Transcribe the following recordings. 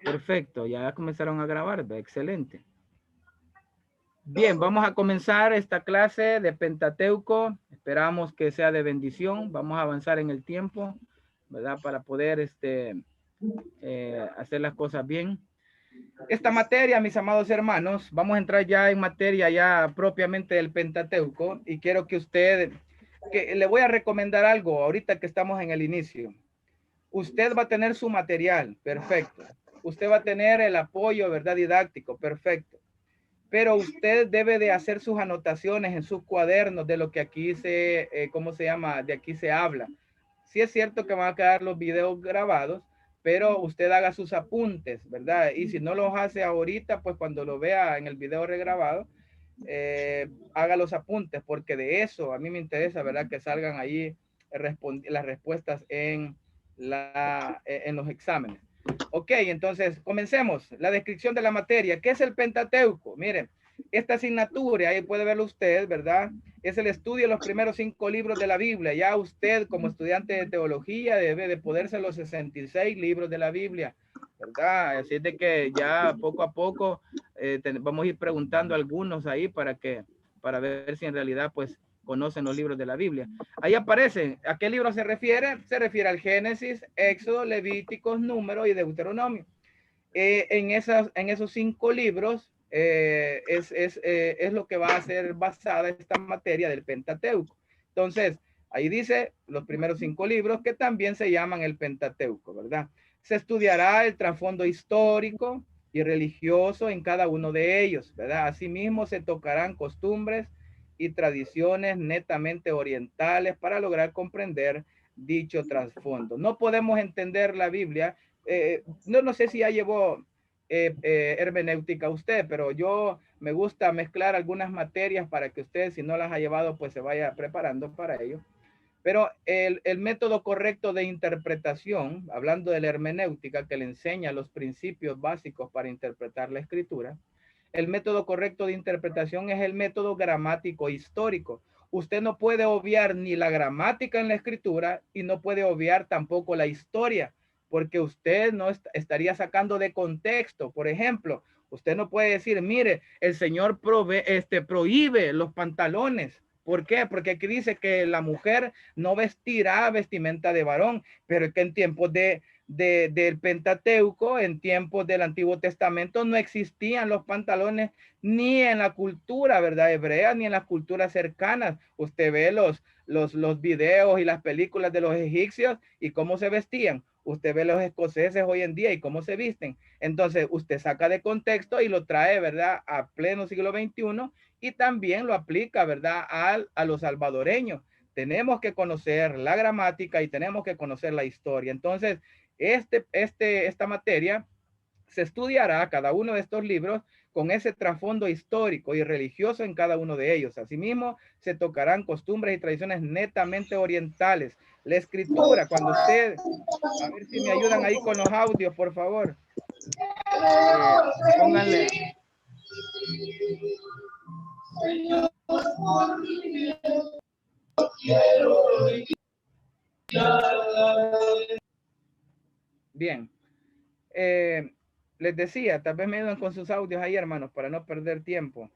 Perfecto, ya comenzaron a grabar, excelente. Bien, vamos a comenzar esta clase de Pentateuco. Esperamos que sea de bendición. Vamos a avanzar en el tiempo, ¿verdad? Para poder hacer las cosas bien. Esta materia, mis amados hermanos, vamos a entrar ya en materia ya propiamente del Pentateuco y quiero que usted, que le voy a recomendar algo ahorita que estamos en el inicio. Usted va a tener su material, perfecto. Usted va a tener el apoyo, ¿verdad? Didáctico, perfecto. Pero usted debe de hacer sus anotaciones en sus cuadernos de lo que aquí ¿cómo se llama? De aquí se habla. Sí es cierto que van a quedar los videos grabados, pero usted haga sus apuntes, ¿verdad? Y si no los hace ahorita, pues cuando lo vea en el video regrabado, haga los apuntes, porque de eso a mí me interesa, ¿verdad? Que salgan ahí las respuestas en los exámenes. Ok, entonces comencemos. La descripción de la materia. ¿Qué es el Pentateuco? Miren, esta asignatura, ahí puede verlo usted, ¿verdad? Es el estudio de los primeros 5 libros de la Biblia. Ya usted, como estudiante de teología, debe de poderse los 66 libros de la Biblia, ¿verdad? Así es de que ya poco a poco vamos a ir preguntando a algunos ahí para ver si en realidad, pues, conocen los libros de la Biblia. Ahí aparecen. ¿A qué libro se refiere? Se refiere al Génesis, Éxodo, Levíticos, Número y Deuteronomio. En esos 5 libros es lo que va a ser basada esta materia del Pentateuco. Entonces, ahí dice los primeros 5 libros que también se llaman el Pentateuco, ¿verdad? Se estudiará el trasfondo histórico y religioso en cada uno de ellos, ¿verdad? Asimismo, se tocarán costumbres y tradiciones netamente orientales para lograr comprender dicho trasfondo. No podemos entender la Biblia. No sé si ya llevó hermenéutica usted, pero yo me gusta mezclar algunas materias para que usted, si no las ha llevado, pues se vaya preparando para ello. Pero el método correcto de interpretación, hablando de la hermenéutica, que le enseña los principios básicos para interpretar la escritura, el método correcto de interpretación es el método gramático histórico. Usted no puede obviar ni la gramática en la escritura y no puede obviar tampoco la historia, porque usted no estaría sacando de contexto. Por ejemplo, usted no puede decir, mire, el Señor prohíbe los pantalones. ¿Por qué? Porque aquí dice que la mujer no vestirá vestimenta de varón, pero que en tiempos del Pentateuco, en tiempos del Antiguo Testamento, no existían los pantalones ni en la cultura, ¿verdad? Hebrea, ni en las culturas cercanas. Usted ve los videos y las películas de los egipcios y cómo se vestían. Usted ve los escoceses hoy en día y cómo se visten. Entonces, usted saca de contexto y lo trae, ¿verdad? A pleno siglo XXI y también lo aplica, ¿verdad? A los salvadoreños. Tenemos que conocer la gramática y tenemos que conocer la historia. Entonces, esta materia se estudiará cada uno de estos libros con ese trasfondo histórico y religioso en cada uno de ellos. Asimismo, se tocarán costumbres y tradiciones netamente orientales. La escritura, cuando usted, a ver si me ayudan ahí con los audios, por favor. Pónganle. Bien. Les decía, tal vez me ayudan con sus audios ahí, hermanos, para no perder tiempo.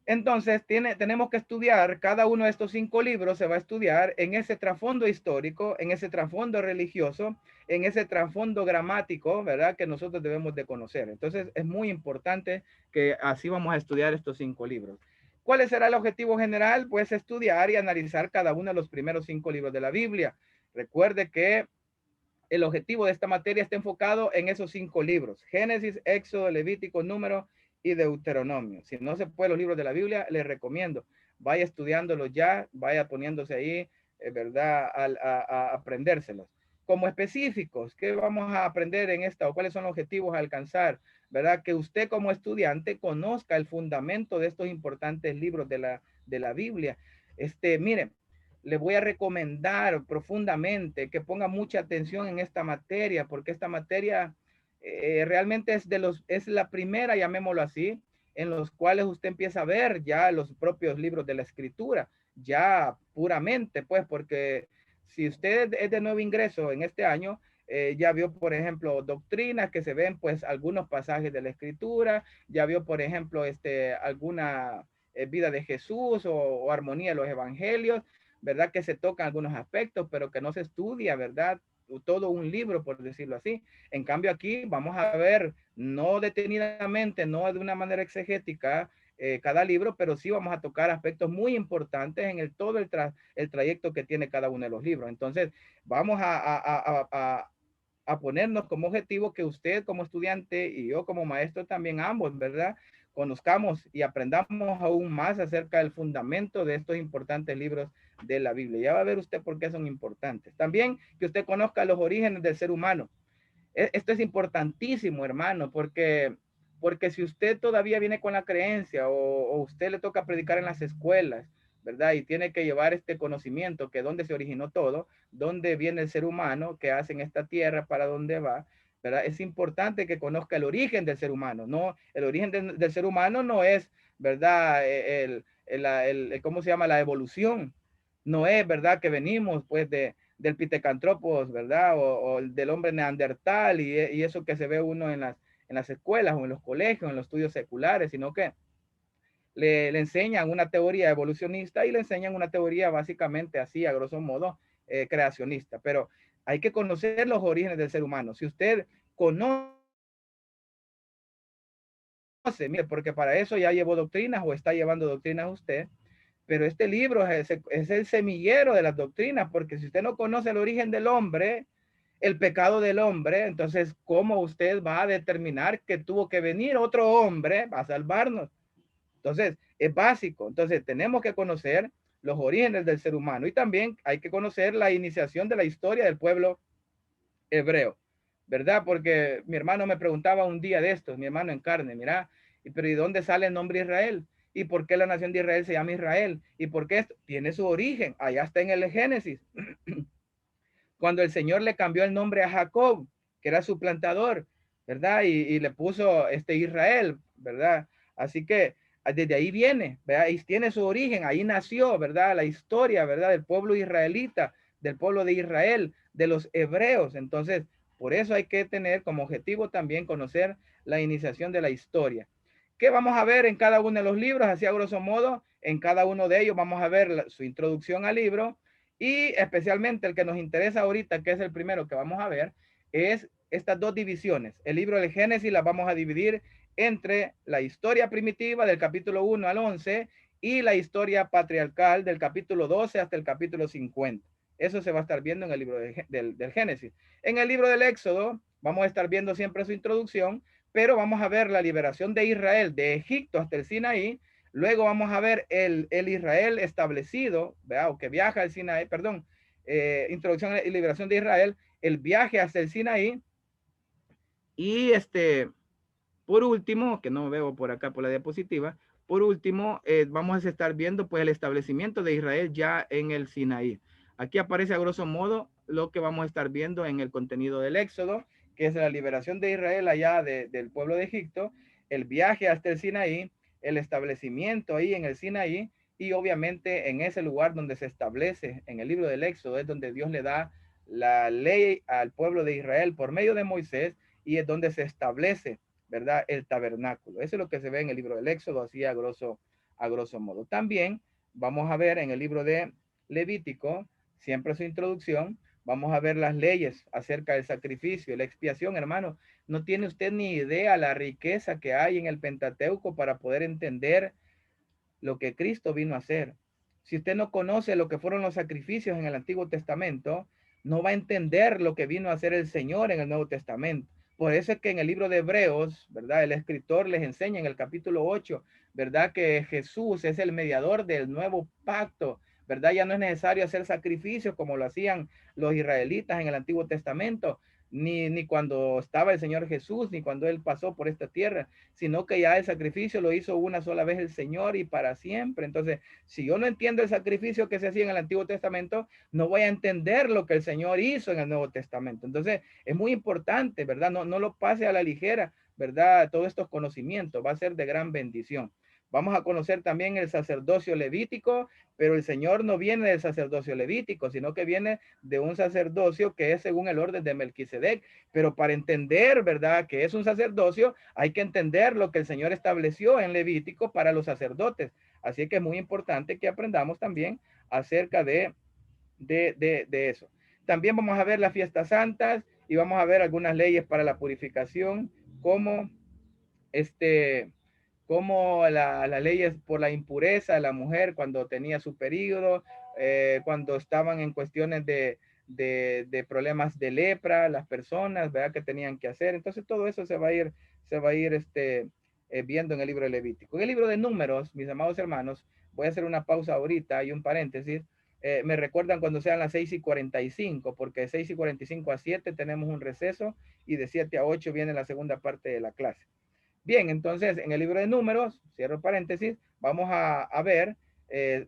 Entonces, tenemos que estudiar cada uno de estos 5 libros, se va a estudiar en ese trasfondo histórico, en ese trasfondo religioso, en ese trasfondo gramático, ¿verdad? Que nosotros debemos de conocer. Entonces, es muy importante que así vamos a estudiar estos 5 libros. ¿Cuál será el objetivo general? Pues estudiar y analizar cada uno de los primeros 5 libros de la Biblia. Recuerde que el objetivo de esta materia está enfocado en esos 5 libros: Génesis, Éxodo, Levítico, Número y Deuteronomio. Si no se puede los libros de la Biblia, les recomiendo, vaya estudiándolos ya, vaya poniéndose ahí, ¿verdad? A aprendérselos. Como específicos, ¿qué vamos a aprender en esta o cuáles son los objetivos a alcanzar? ¿Verdad? Que usted como estudiante conozca el fundamento de estos importantes libros de la Biblia. Miren, le voy a recomendar profundamente que ponga mucha atención en esta materia, porque esta materia realmente es la primera, llamémoslo así, en los cuales usted empieza a ver ya los propios libros de la escritura, ya puramente, pues, porque si usted es de nuevo ingreso en este año, ya vio, por ejemplo, doctrinas que se ven, pues, algunos pasajes de la Escritura, ya vio, por ejemplo, alguna vida de Jesús o armonía de los evangelios, ¿verdad? Que se tocan algunos aspectos, pero que no se estudia, ¿verdad? Todo un libro, por decirlo así. En cambio, aquí vamos a ver, no detenidamente, no de una manera exegética, cada libro, pero sí vamos a tocar aspectos muy importantes en todo el trayecto que tiene cada uno de los libros. Entonces, vamos a ponernos como objetivo que usted como estudiante y yo como maestro también, ambos, ¿verdad? Conozcamos y aprendamos aún más acerca del fundamento de estos importantes libros de la Biblia. Ya va a ver usted por qué son importantes. También que usted conozca los orígenes del ser humano. Esto es importantísimo, hermano, porque si usted todavía viene con la creencia o usted le toca predicar en las escuelas, ¿verdad? Y tiene que llevar este conocimiento, que dónde se originó todo, dónde viene el ser humano, qué hace en esta tierra, para dónde va, ¿verdad? Es importante que conozca el origen del ser humano, ¿no? El origen del ser humano no es, ¿verdad? ¿Cómo se llama? La evolución. No es, ¿verdad? Que venimos, pues, del Pitecantropos, ¿verdad? O del hombre neandertal y eso que se ve uno en las escuelas o en los colegios, en los estudios seculares, sino que le enseñan una teoría evolucionista y le enseñan una teoría básicamente así, a grosso modo, creacionista. Pero hay que conocer los orígenes del ser humano. Si usted conoce, mire, porque para eso ya llevó doctrinas o está llevando doctrinas usted, pero este libro es el semillero de las doctrinas, porque si usted no conoce el origen del hombre, el pecado del hombre, entonces, ¿cómo usted va a determinar que tuvo que venir otro hombre a salvarnos? Entonces, es básico. Entonces, tenemos que conocer los orígenes del ser humano y también hay que conocer la iniciación de la historia del pueblo hebreo, ¿verdad? Porque mi hermano me preguntaba un día de estos, mi hermano en carne, mira, pero ¿y dónde sale el nombre Israel? ¿Y por qué la nación de Israel se llama Israel? ¿Y por qué esto? Tiene su origen, allá está en el Génesis. Cuando el Señor le cambió el nombre a Jacob, que era su plantador, ¿verdad? Y le puso Israel, ¿verdad? Así que desde ahí viene, ¿verdad? Y tiene su origen, ahí nació, ¿verdad? La historia, ¿verdad? Del pueblo israelita, del pueblo de Israel, de los hebreos. Entonces, por eso hay que tener como objetivo también conocer la iniciación de la historia. ¿Qué vamos a ver en cada uno de los libros? Así a grosso modo, en cada uno de ellos vamos a ver su introducción al libro, y especialmente el que nos interesa ahorita, que es el primero que vamos a ver, es estas dos divisiones. El libro del Génesis las vamos a dividir entre la historia primitiva del capítulo 1 al 11 y la historia patriarcal del capítulo 12 hasta el capítulo 50. Eso se va a estar viendo en el libro del Génesis. En el libro del Éxodo vamos a estar viendo siempre su introducción, pero vamos a ver la liberación de Israel de Egipto hasta el Sinaí. Luego vamos a ver el Israel establecido, ¿verdad? O que viaja al Sinaí, perdón, introducción y liberación de Israel, el viaje hasta el Sinaí. Y por último, que no veo por acá por la diapositiva, por último, vamos a estar viendo pues el establecimiento de Israel ya en el Sinaí. Aquí aparece a grosso modo lo que vamos a estar viendo en el contenido del Éxodo, que es la liberación de Israel allá del pueblo de Egipto, el viaje hasta el Sinaí, el establecimiento ahí en el Sinaí, y obviamente en ese lugar donde se establece en el libro del Éxodo es donde Dios le da la ley al pueblo de Israel por medio de Moisés, y es donde se establece, ¿verdad? El tabernáculo. Eso es lo que se ve en el libro del Éxodo, así a grosso modo. También vamos a ver en el libro de Levítico, siempre su introducción, vamos a ver las leyes acerca del sacrificio, la expiación, hermano. No tiene usted ni idea la riqueza que hay en el Pentateuco para poder entender lo que Cristo vino a hacer. Si usted no conoce lo que fueron los sacrificios en el Antiguo Testamento, no va a entender lo que vino a hacer el Señor en el Nuevo Testamento. Por eso es que en el libro de Hebreos, ¿verdad? El escritor les enseña en el capítulo 8, ¿verdad? Que Jesús es el mediador del nuevo pacto, ¿verdad? Ya no es necesario hacer sacrificios como lo hacían los israelitas en el Antiguo Testamento, ni cuando estaba el Señor Jesús, ni cuando Él pasó por esta tierra, sino que ya el sacrificio lo hizo una sola vez el Señor y para siempre. Entonces, si yo no entiendo el sacrificio que se hacía en el Antiguo Testamento, no voy a entender lo que el Señor hizo en el Nuevo Testamento. Entonces, es muy importante, ¿verdad? No lo pase a la ligera, ¿verdad? Todos estos conocimientos va a ser de gran bendición. Vamos a conocer también el sacerdocio levítico, pero el Señor no viene del sacerdocio levítico, sino que viene de un sacerdocio que es según el orden de Melquisedec. Pero para entender, ¿verdad?, que es un sacerdocio, hay que entender lo que el Señor estableció en Levítico para los sacerdotes. Así que es muy importante que aprendamos también acerca de eso. También vamos a ver las fiestas santas y vamos a ver algunas leyes para la purificación, como como las leyes por la impureza de la mujer cuando tenía su periodo, cuando estaban en cuestiones de problemas de lepra, las personas, ¿verdad?, que tenían que hacer. Entonces todo eso se va a ir viendo en el libro de Levítico. En el libro de Números, mis amados hermanos, voy a hacer una pausa ahorita y un paréntesis. Me recuerdan cuando sean las 6:45, porque de 6:45 a 7 tenemos un receso y de 7 a 8 viene la segunda parte de la clase. Bien, entonces en el libro de Números, cierro paréntesis, vamos a ver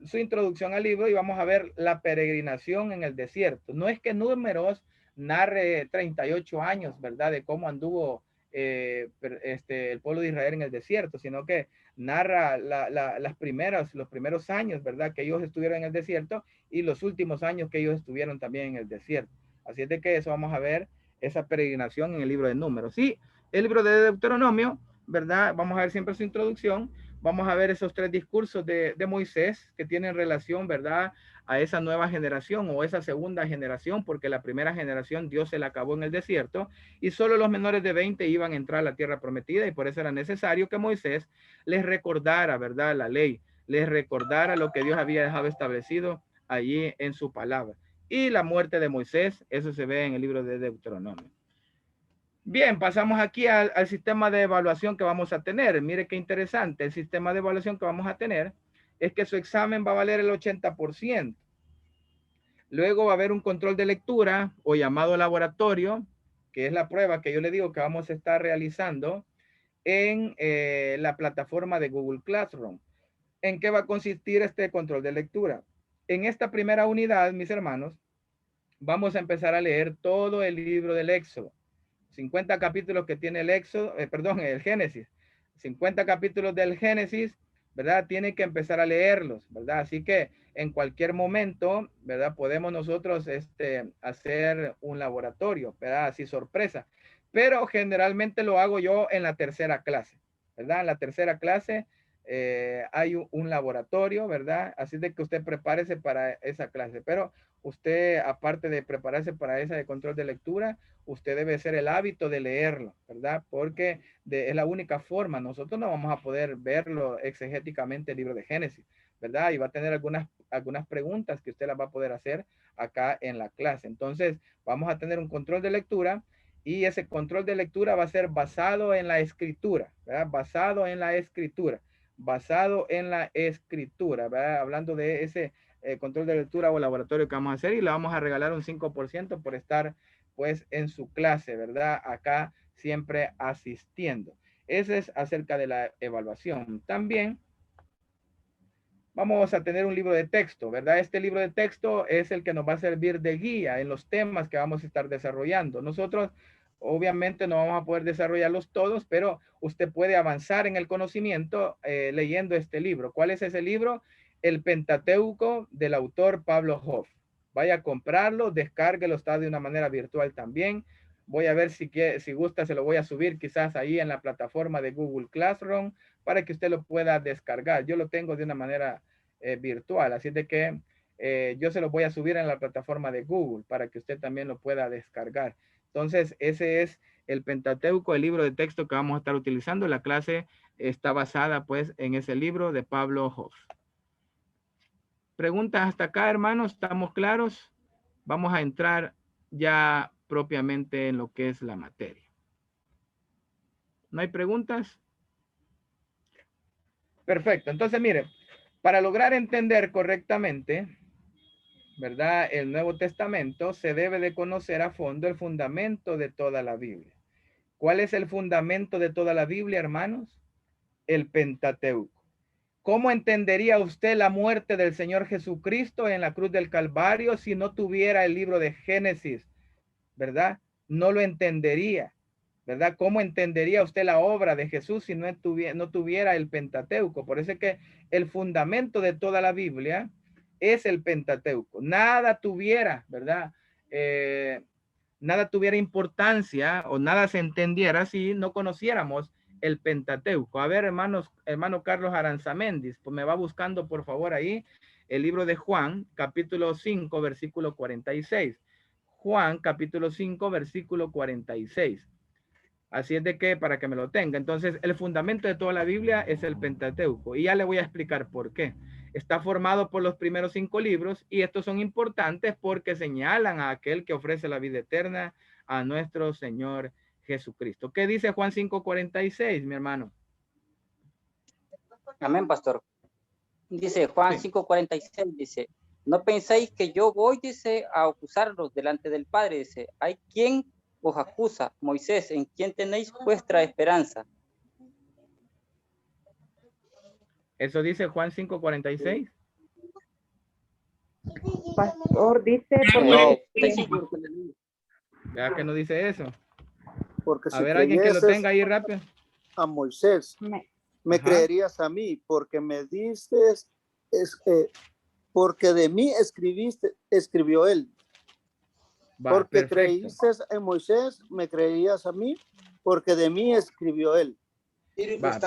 su introducción al libro y vamos a ver la peregrinación en el desierto. No es que Números narre 38 años, ¿verdad?, de cómo anduvo el pueblo de Israel en el desierto, sino que narra los primeros años, ¿verdad?, que ellos estuvieron en el desierto y los últimos años que ellos estuvieron también en el desierto. Así es de que eso vamos a ver, esa peregrinación en el libro de Números. Sí, el libro de Deuteronomio, ¿verdad? Vamos a ver siempre su introducción. Vamos a ver esos 3 discursos de Moisés que tienen relación, ¿verdad?, a esa nueva generación o esa segunda generación, porque la primera generación Dios se la acabó en el desierto y solo los menores de 20 iban a entrar a la tierra prometida y por eso era necesario que Moisés les recordara, ¿verdad?, la ley, les recordara lo que Dios había dejado establecido allí en su palabra. Y la muerte de Moisés, eso se ve en el libro de Deuteronomio. Bien, pasamos aquí al sistema de evaluación que vamos a tener. Mire qué interesante. El sistema de evaluación que vamos a tener es que su examen va a valer el 80%. Luego va a haber un control de lectura o llamado laboratorio, que es la prueba que yo le digo que vamos a estar realizando en la plataforma de Google Classroom. ¿En qué va a consistir este control de lectura? En esta primera unidad, mis hermanos, vamos a empezar a leer todo el libro del Éxodo. 50 capítulos que tiene el Génesis, 50 capítulos del Génesis, ¿verdad? Tiene que empezar a leerlos, ¿verdad? Así que en cualquier momento, ¿verdad?, podemos nosotros hacer un laboratorio, ¿verdad? Así sorpresa. Pero generalmente lo hago yo en la tercera clase, ¿verdad? En la tercera clase hay un laboratorio, ¿verdad? Así de que usted prepárese para esa clase. Pero usted, aparte de prepararse para esa de control de lectura, usted debe ser el hábito de leerlo, ¿verdad? Porque es la única forma. Nosotros no vamos a poder verlo exegéticamente el libro de Génesis, ¿verdad? Y va a tener algunas preguntas que usted las va a poder hacer acá en la clase. Entonces, vamos a tener un control de lectura y ese control de lectura va a ser basado en la escritura, ¿verdad? Basado en la escritura, ¿verdad? Hablando de ese control de lectura o laboratorio que vamos a hacer y le vamos a regalar un 5% por estar pues en su clase, ¿verdad? Acá siempre asistiendo. Ese es acerca de la evaluación. También vamos a tener un libro de texto, ¿verdad? Este libro de texto es el que nos va a servir de guía en los temas que vamos a estar desarrollando. Nosotros obviamente no vamos a poder desarrollarlos todos, pero usted puede avanzar en el conocimiento leyendo este libro. ¿Cuál es ese libro? El Pentateuco del autor Pablo Hoff. Vaya a comprarlo, descárguelo, está de una manera virtual también. Voy a ver si gusta, se lo voy a subir quizás ahí en la plataforma de Google Classroom para que usted lo pueda descargar. Yo lo tengo de una manera virtual, así de que yo se lo voy a subir en la plataforma de Google para que usted también lo pueda descargar. Entonces, ese es el Pentateuco, el libro de texto que vamos a estar utilizando. La clase está basada pues en ese libro de Pablo Hoff. Preguntas hasta acá, hermanos, ¿estamos claros? Vamos a entrar ya propiamente en lo que es la materia. ¿No hay preguntas? Perfecto. Entonces, mire, para lograr entender correctamente, ¿verdad?, el Nuevo Testamento, se debe de conocer a fondo el fundamento de toda la Biblia. ¿Cuál es el fundamento de toda la Biblia, hermanos? El Pentateuco. ¿Cómo entendería usted la muerte del Señor Jesucristo en la cruz del Calvario si no tuviera el libro de Génesis? ¿Verdad? No lo entendería. ¿verdad? ¿Cómo entendería usted la obra de Jesús si no tuviera el Pentateuco? Por eso es que el fundamento de toda la Biblia es el Pentateuco. Nada tuviera, ¿verdad? Nada tuviera importancia o nada se entendiera si no conociéramos el Pentateuco. A ver, hermano Carlos Aranzamendi, pues me va buscando por favor ahí el libro de Juan, capítulo 5, versículo 46. Juan, capítulo 5, versículo 46. Así es de que, para que me lo tenga. Entonces, el fundamento de toda la Biblia es el Pentateuco. Y ya le voy a explicar por qué. Está formado por los primeros 5 libros y estos son importantes porque señalan a aquel que ofrece la vida eterna, a nuestro Señor Jesucristo. ¿Qué dice Juan 5:46, mi hermano? Amén, pastor. Dice Juan Sí. 5:46, dice, no pensáis que yo voy, dice, a acusarlos delante del Padre, dice, hay quien os acusa, Moisés, en quien tenéis vuestra esperanza. Eso dice Juan 5:46. Pastor, dice No, ¿Verdad que no dice eso? Porque A si ver, alguien que lo creyeses tenga ahí rápido. a Moisés, me Ajá. creerías a mí, porque me dices, porque de mí escribió él. Va, Porque perfecto. creíste en Moisés, me creerías a mí, porque de mí escribió él. Va,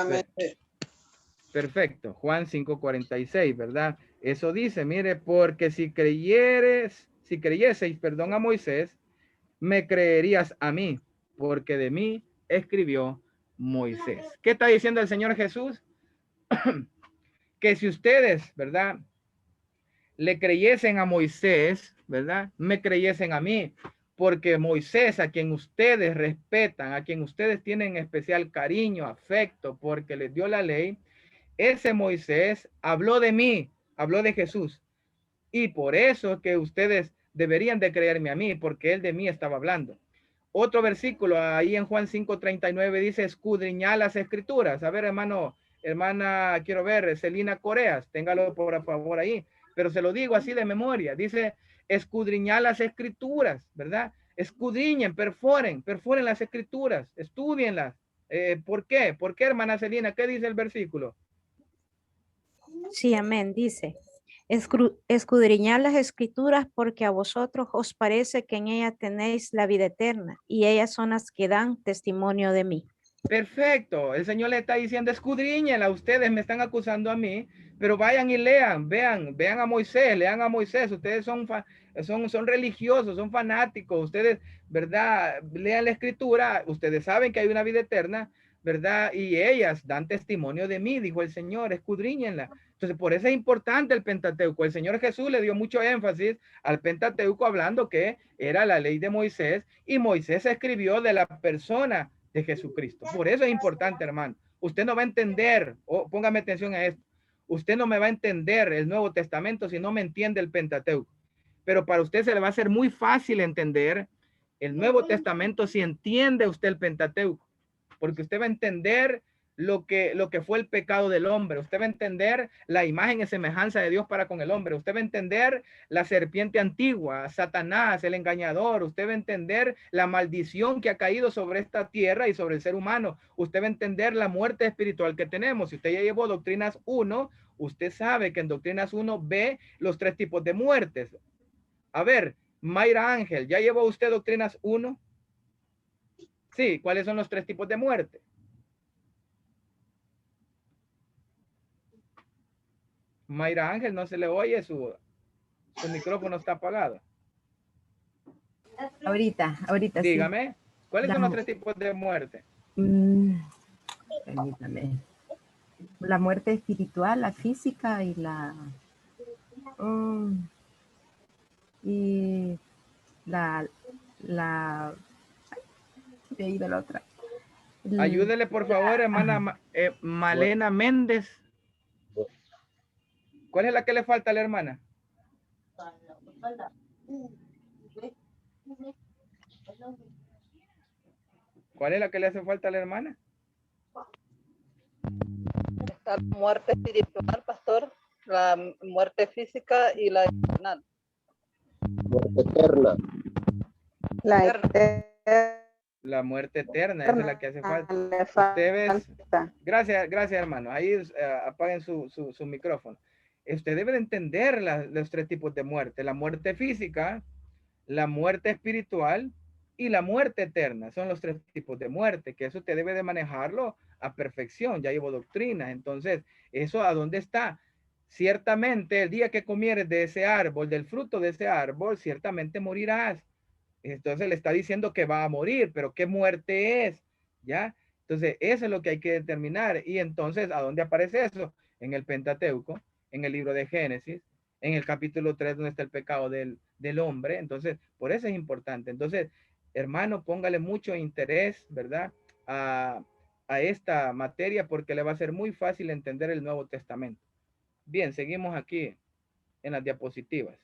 perfecto. Juan 5:46, ¿verdad? Eso dice, mire, porque si creyeseis, perdón, a Moisés, me creerías a mí, porque de mí escribió Moisés. ¿Qué está diciendo el Señor Jesús? Que si ustedes, ¿verdad?, le creyesen a Moisés, ¿verdad?, me creyesen a mí, porque Moisés, a quien ustedes respetan, a quien ustedes tienen especial cariño, afecto, porque les dio la ley, ese Moisés habló de mí, habló de Jesús. Y por eso que ustedes deberían de creerme a mí, porque él de mí estaba hablando. Otro versículo ahí en Juan 5:39 dice, escudriñar las escrituras. A ver, hermana, quiero ver, Celina Coreas, téngalo por favor ahí. Pero se lo digo así de memoria. Dice, escudriñar las escrituras, ¿verdad? Escudriñen, perforen las escrituras, estudienlas. ¿Por qué? ¿Por qué, hermana Celina? ¿Qué dice el versículo? Sí, amén, dice. Escudriñad las escrituras porque a vosotros os parece que en ellas tenéis la vida eterna y ellas son las que dan testimonio de mí. Perfecto, el Señor le está diciendo, escudriñenla, ustedes me están acusando a mí, pero vayan y lean, vean a Moisés, lean a Moisés, ustedes son religiosos, son fanáticos, ustedes, ¿verdad? Lean la escritura, ustedes saben que hay una vida eterna, ¿verdad? Y ellas dan testimonio de mí, dijo el Señor, escudriñenla. Entonces, por eso es importante el Pentateuco. El Señor Jesús le dio mucho énfasis al Pentateuco hablando que era la ley de Moisés y Moisés escribió de la persona de Jesucristo. Por eso es importante, hermano. Usted no va a entender, póngame atención a esto, usted no me va a entender el Nuevo Testamento si no me entiende el Pentateuco. Pero para usted se le va a hacer muy fácil entender el Nuevo Testamento si entiende usted el Pentateuco. Porque usted va a entender lo que fue el pecado del hombre. Usted va a entender la imagen y semejanza de Dios para con el hombre. Usted va a entender la serpiente antigua, Satanás, el engañador. Usted va a entender la maldición que ha caído sobre esta tierra y sobre el ser humano. Usted va a entender la muerte espiritual que tenemos. Si usted ya llevó Doctrinas 1, usted sabe que en Doctrinas 1 ve los 3 tipos de muertes. A ver, Mayra Ángel, ¿ya llevó usted Doctrinas 1? Sí, ¿cuáles son los 3 tipos de muerte? Mayra Ángel, no se le oye, su micrófono está apagado. Ahorita Dígame, sí. ¿cuáles son los 3 tipos de muerte? Permítame. La muerte espiritual, la física y la... y la de ahí de la otra. Ayúdele, por favor, hermana Malena Méndez. ¿Cuál es la que le falta a la hermana? ¿Cuál es la que le hace falta a la hermana? Está la muerte espiritual, pastor, la muerte física y la eternal. Muerte eterna. La eterna. La muerte eterna, esa es la que hace falta. Le Ustedes, falta. gracias hermano. Ahí apaguen su micrófono. Usted debe de entender los tres tipos de muerte. La muerte física, la muerte espiritual y la muerte eterna. Son los tres tipos de muerte, que eso usted debe de manejarlo a perfección. Ya llevo doctrina. Entonces, ¿eso a dónde está? Ciertamente, el día que comieres de ese árbol, del fruto de ese árbol, ciertamente morirás. Entonces le está diciendo que va a morir, pero ¿qué muerte es? ¿Ya? Entonces, eso es lo que hay que determinar. Y entonces, ¿a dónde aparece eso? En el Pentateuco, en el libro de Génesis, en el capítulo 3, donde está el pecado del hombre. Entonces, por eso es importante. Entonces, hermano, póngale mucho interés, ¿verdad? A esta materia, porque le va a ser muy fácil entender el Nuevo Testamento. Bien, seguimos aquí en las diapositivas.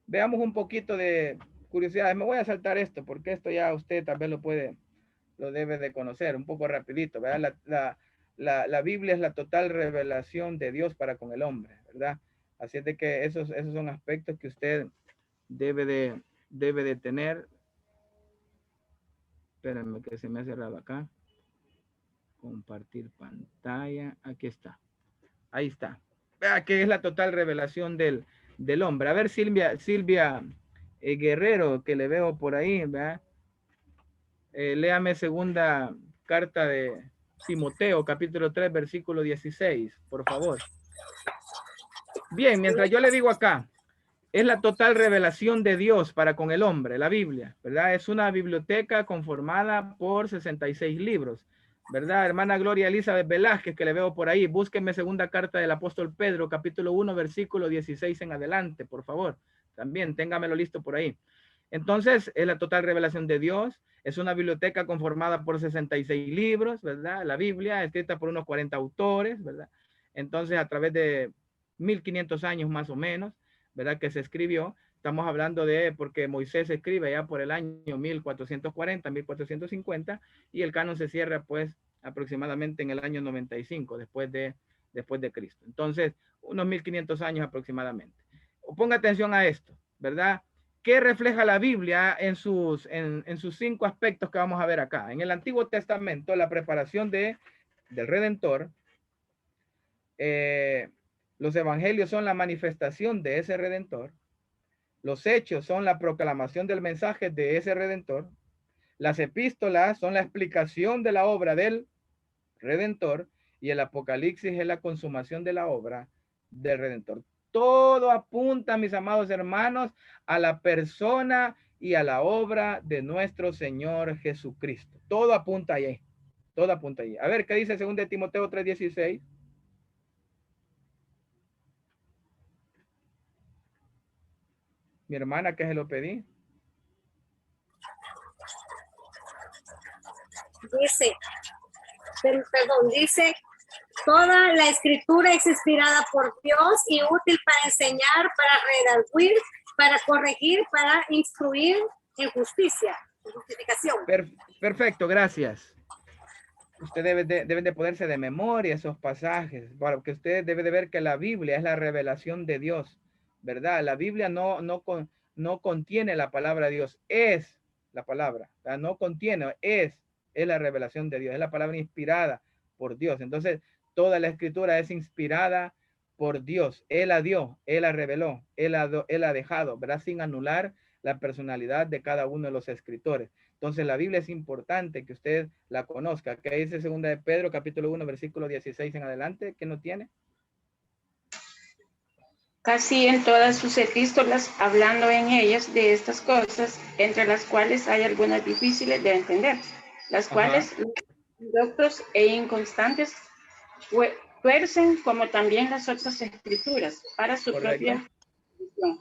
Veamos un poquito de curiosidades. Me voy a saltar esto, porque esto ya usted tal vez lo debe de conocer un poco rapidito, ¿verdad? La Biblia es la total revelación de Dios para con el hombre, ¿verdad? Así es de que esos son aspectos que usted debe de tener. Espérenme que se me ha cerrado acá. Compartir pantalla. Aquí está. Ahí está. Vea que es la total revelación del hombre. A ver, Silvia Guerrero, que le veo por ahí, ¿verdad? Léame segunda carta de Timoteo, capítulo 3, versículo 16, por favor. Bien, mientras yo le digo acá, es la total revelación de Dios para con el hombre, la Biblia, ¿verdad? Es una biblioteca conformada por 66 libros, ¿verdad? Hermana Gloria Elizabeth Velázquez, que le veo por ahí, búsquenme segunda carta del apóstol Pedro, capítulo 1, versículo 16 en adelante, por favor. También téngamelo listo por ahí. Entonces, es la total revelación de Dios. Es una biblioteca conformada por 66 libros, ¿verdad? La Biblia, escrita por unos 40 autores, ¿verdad? Entonces, a través de 1500 años más o menos, ¿verdad? Que se escribió. Estamos hablando de, porque Moisés escribe ya por el año 1440, 1450, y el canon se cierra pues aproximadamente en el año 95, después de Cristo. Entonces, unos 1500 años aproximadamente. Ponga atención a esto, ¿verdad? ¿Qué refleja la Biblia en sus 5 aspectos que vamos a ver acá? En el Antiguo Testamento, la preparación del Redentor. Los evangelios son la manifestación de ese Redentor. Los hechos son la proclamación del mensaje de ese Redentor. Las epístolas son la explicación de la obra del Redentor. Y el Apocalipsis es la consumación de la obra del Redentor. Todo apunta, mis amados hermanos, a la persona y a la obra de nuestro Señor Jesucristo. Todo apunta allí. Todo apunta allí. A ver, ¿qué dice 2 Timoteo 3:16? Mi hermana, que se lo pedí. Dice, toda la escritura es inspirada por Dios y útil para enseñar, para redarguir, para corregir, para instruir en justicia, en justificación. Perfecto, gracias. Usted debe de ponerse de memoria esos pasajes, porque usted debe de ver que la Biblia es la revelación de Dios, ¿verdad? La Biblia no contiene la palabra de Dios, es la palabra, ¿verdad? No contiene, es la revelación de Dios, es la palabra inspirada por Dios. Entonces, toda la escritura es inspirada por Dios. Él la dio, Él la reveló, Él la ha dejado, ¿verdad? Sin anular la personalidad de cada uno de los escritores. Entonces, la Biblia es importante que usted la conozca. ¿Qué dice 2 de Pedro, capítulo 1, versículo 16 en adelante? ¿Qué no tiene? Casi en todas sus epístolas, hablando en ellas de estas cosas, entre las cuales hay algunas difíciles de entender, las cuales los doctos e inconstantes tuercen, como también las otras escrituras, para su propia visión.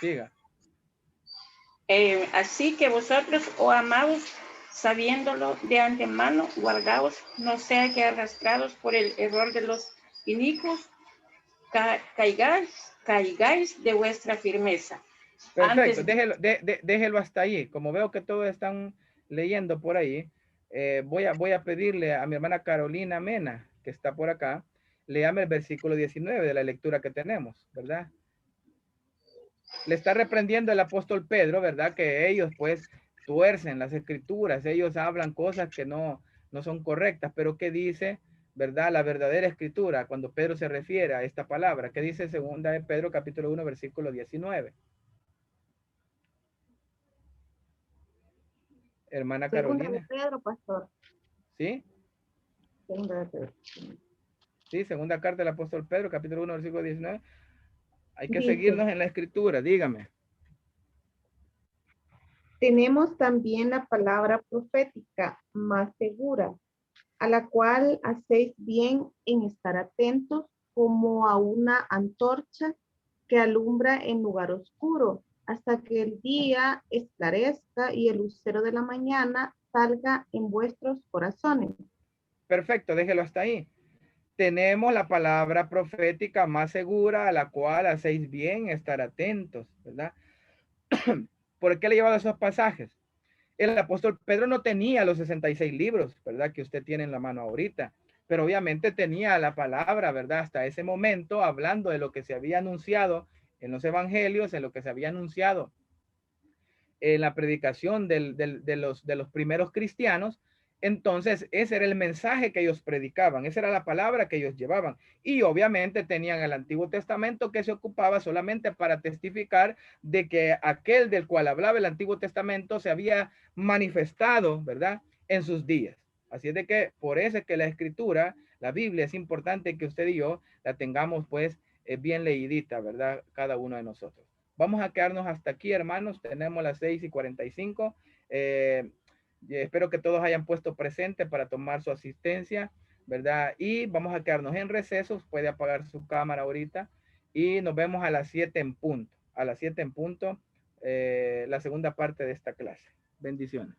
Siga. Así que vosotros, oh amados, sabiéndolo de antemano, guardaos, no sea que arrastrados por el error de los inicuos, caigáis de vuestra firmeza. Perfecto, déjelo hasta ahí. Como veo que todos están leyendo por ahí, voy a pedirle a mi hermana Carolina Mena, que está por acá, léame el versículo 19 de la lectura que tenemos, ¿verdad? Le está reprendiendo el apóstol Pedro, ¿verdad? Que ellos pues tuercen las escrituras, ellos hablan cosas que no son correctas, pero ¿qué dice, verdad? La verdadera escritura, cuando Pedro se refiere a esta palabra, ¿qué dice segunda de Pedro capítulo 1, versículo 19? Hermana Segunda de Carolina, Pedro, pastor. ¿sí? Segunda de Pedro. Sí, segunda carta del apóstol Pedro, capítulo 1, versículo 19. Hay que Dice, seguirnos en la escritura, dígame. tenemos también la palabra profética más segura, a la cual hacéis bien en estar atentos como a una antorcha que alumbra en lugar oscuro, hasta que el día esclarezca y el lucero de la mañana salga en vuestros corazones. Perfecto, déjelo hasta ahí. Tenemos la palabra profética más segura a la cual hacéis bien estar atentos, ¿verdad? ¿Por qué le he llevado esos pasajes? El apóstol Pedro no tenía los 66 libros, ¿verdad? Que usted tiene en la mano ahorita, pero obviamente tenía la palabra, ¿verdad? Hasta ese momento, hablando de lo que se había anunciado en los evangelios, en lo que se había anunciado en la predicación de los primeros cristianos. Entonces, ese era el mensaje que ellos predicaban, esa era la palabra que ellos llevaban. Y obviamente tenían el Antiguo Testamento que se ocupaba solamente para testificar de que aquel del cual hablaba el Antiguo Testamento se había manifestado, ¿verdad? En sus días. Así es de que por eso es que la escritura, la Biblia, es importante que usted y yo la tengamos pues bien leidita, ¿verdad? Cada uno de nosotros. Vamos a quedarnos hasta aquí, hermanos. Tenemos las 6:45. Espero que todos hayan puesto presente para tomar su asistencia, ¿verdad? Y vamos a quedarnos en recesos. Puede apagar su cámara ahorita. Y nos vemos a las 7 en punto. A las 7 en punto, la segunda parte de esta clase. Bendiciones.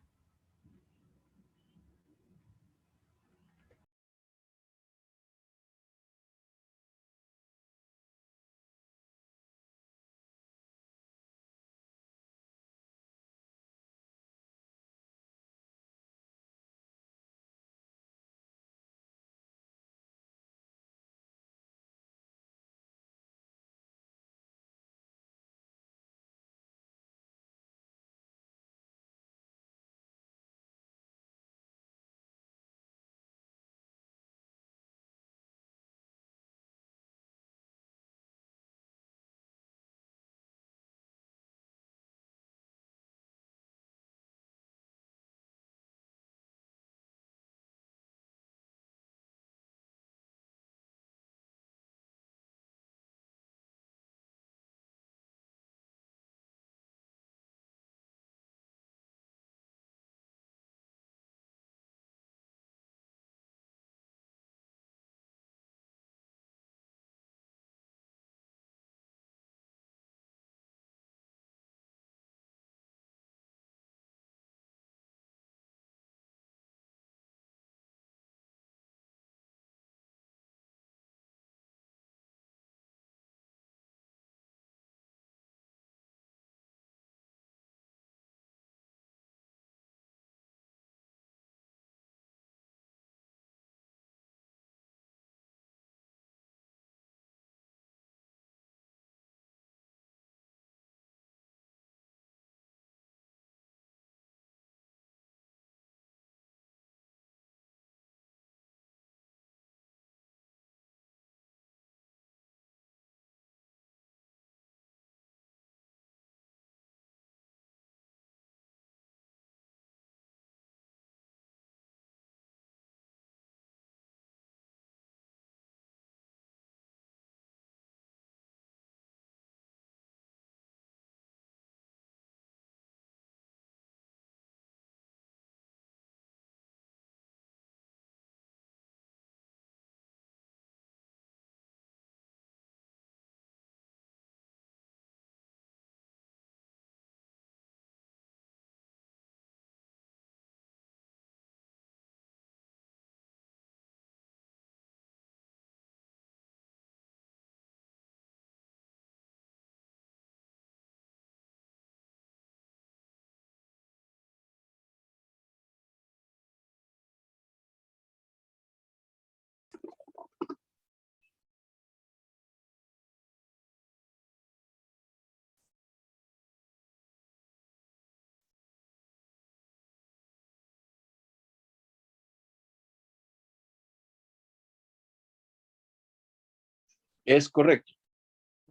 Es correcto.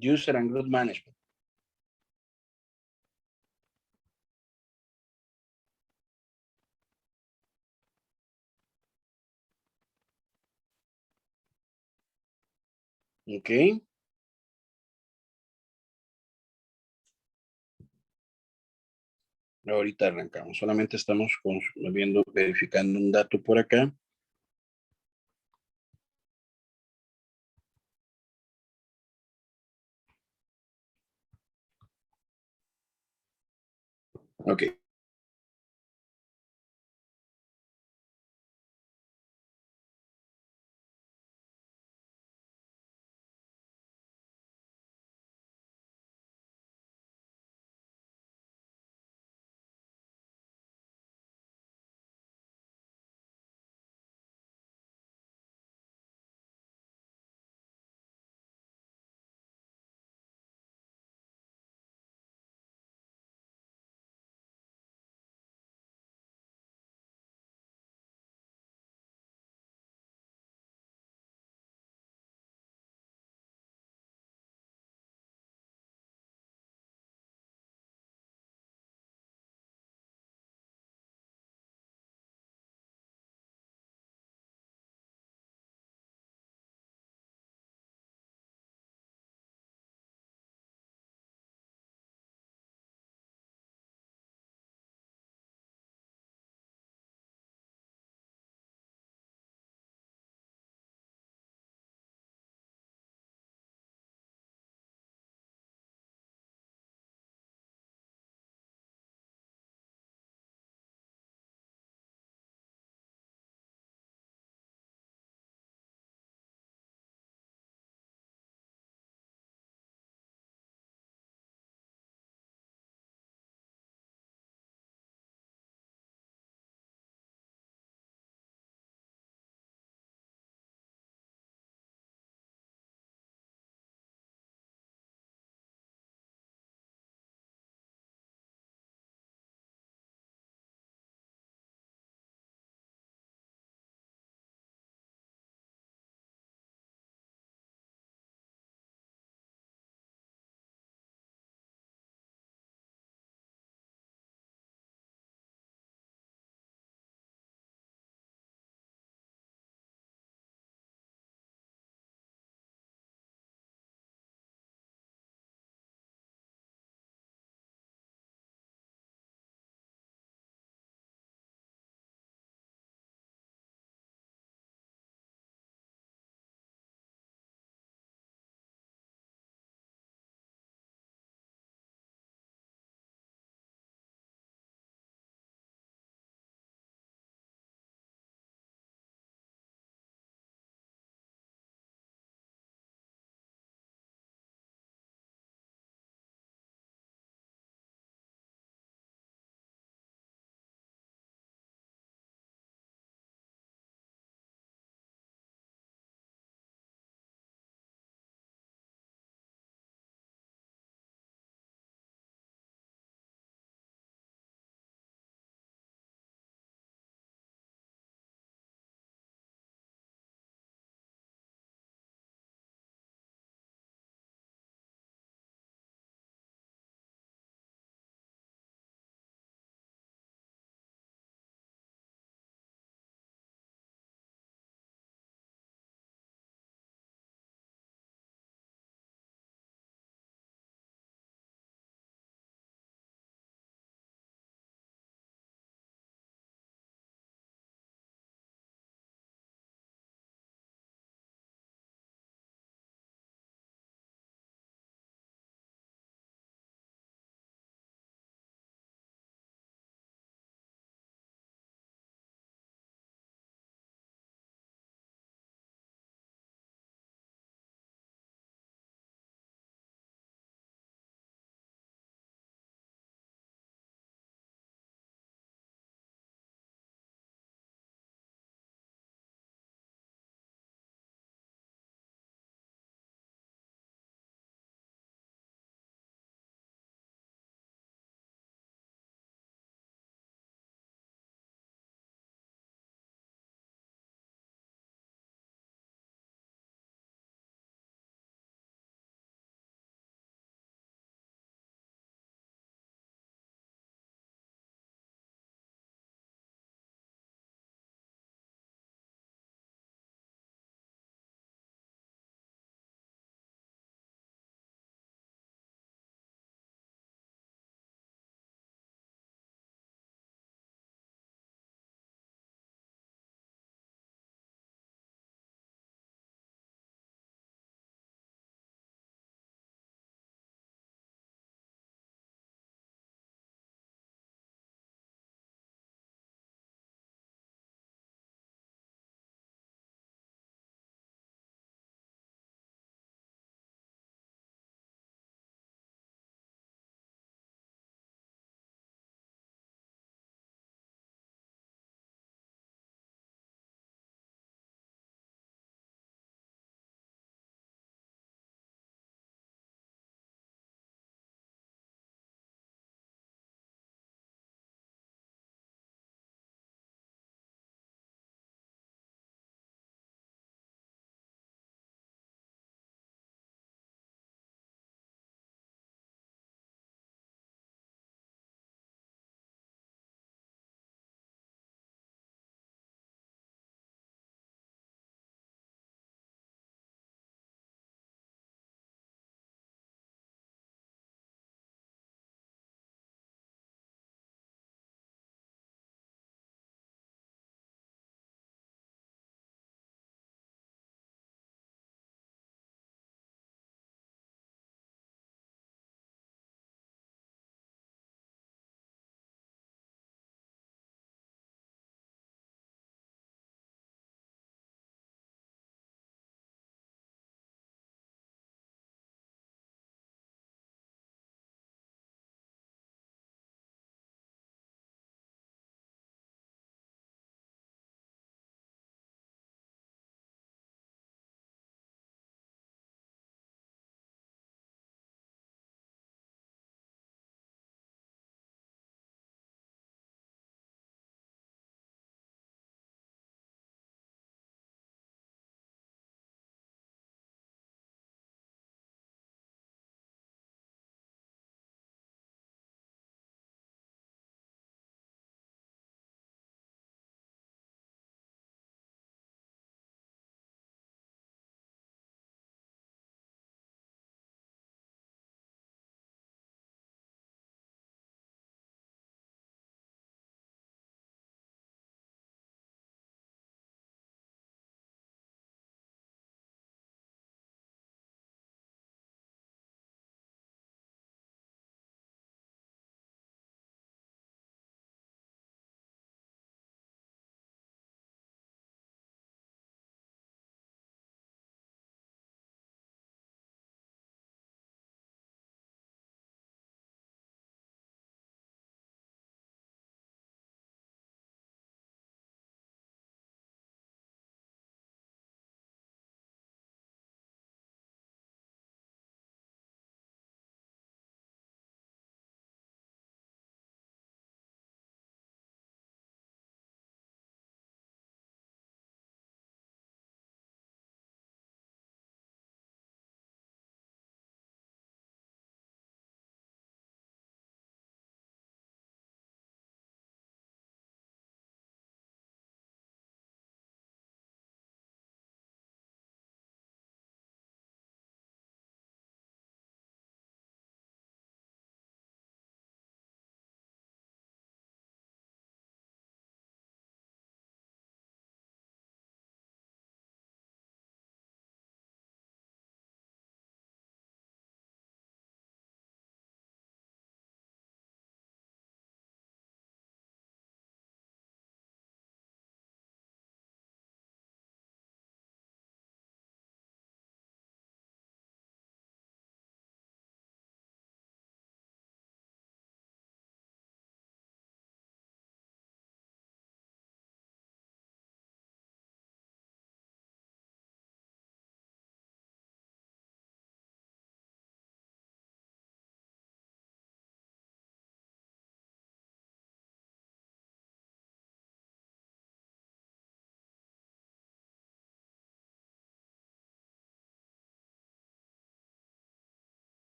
User and Group Management. Ok. Ahorita arrancamos. Solamente estamos viendo, verificando un dato por acá. Ok.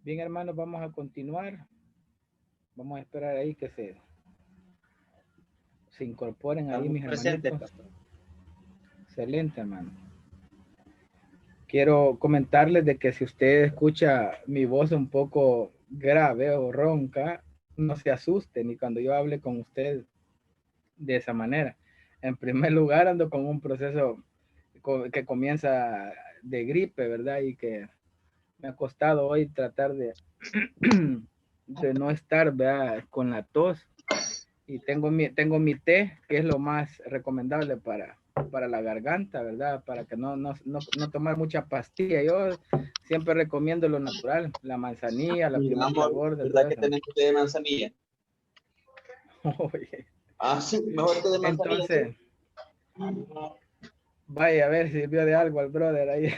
Bien, hermanos, vamos a continuar. Vamos a esperar ahí que se incorporen ahí mis hermanitos. Excelente, hermano. Quiero comentarles de que si usted escucha mi voz un poco grave o ronca, no se asuste ni cuando yo hable con usted de esa manera. En primer lugar, ando con un proceso que comienza de gripe, ¿verdad? Y que me ha costado hoy tratar de no estar, ¿verdad? Con la tos. Y tengo mi té, que es lo más recomendable para la garganta, ¿verdad? Para que no tomar mucha pastilla. Yo siempre recomiendo lo natural, la manzanilla, la primera labor. ¿Verdad que tenemos té de manzanilla? Ah, sí, mejor té de manzanilla. Entonces, vaya a ver si sirvió de algo al brother ahí.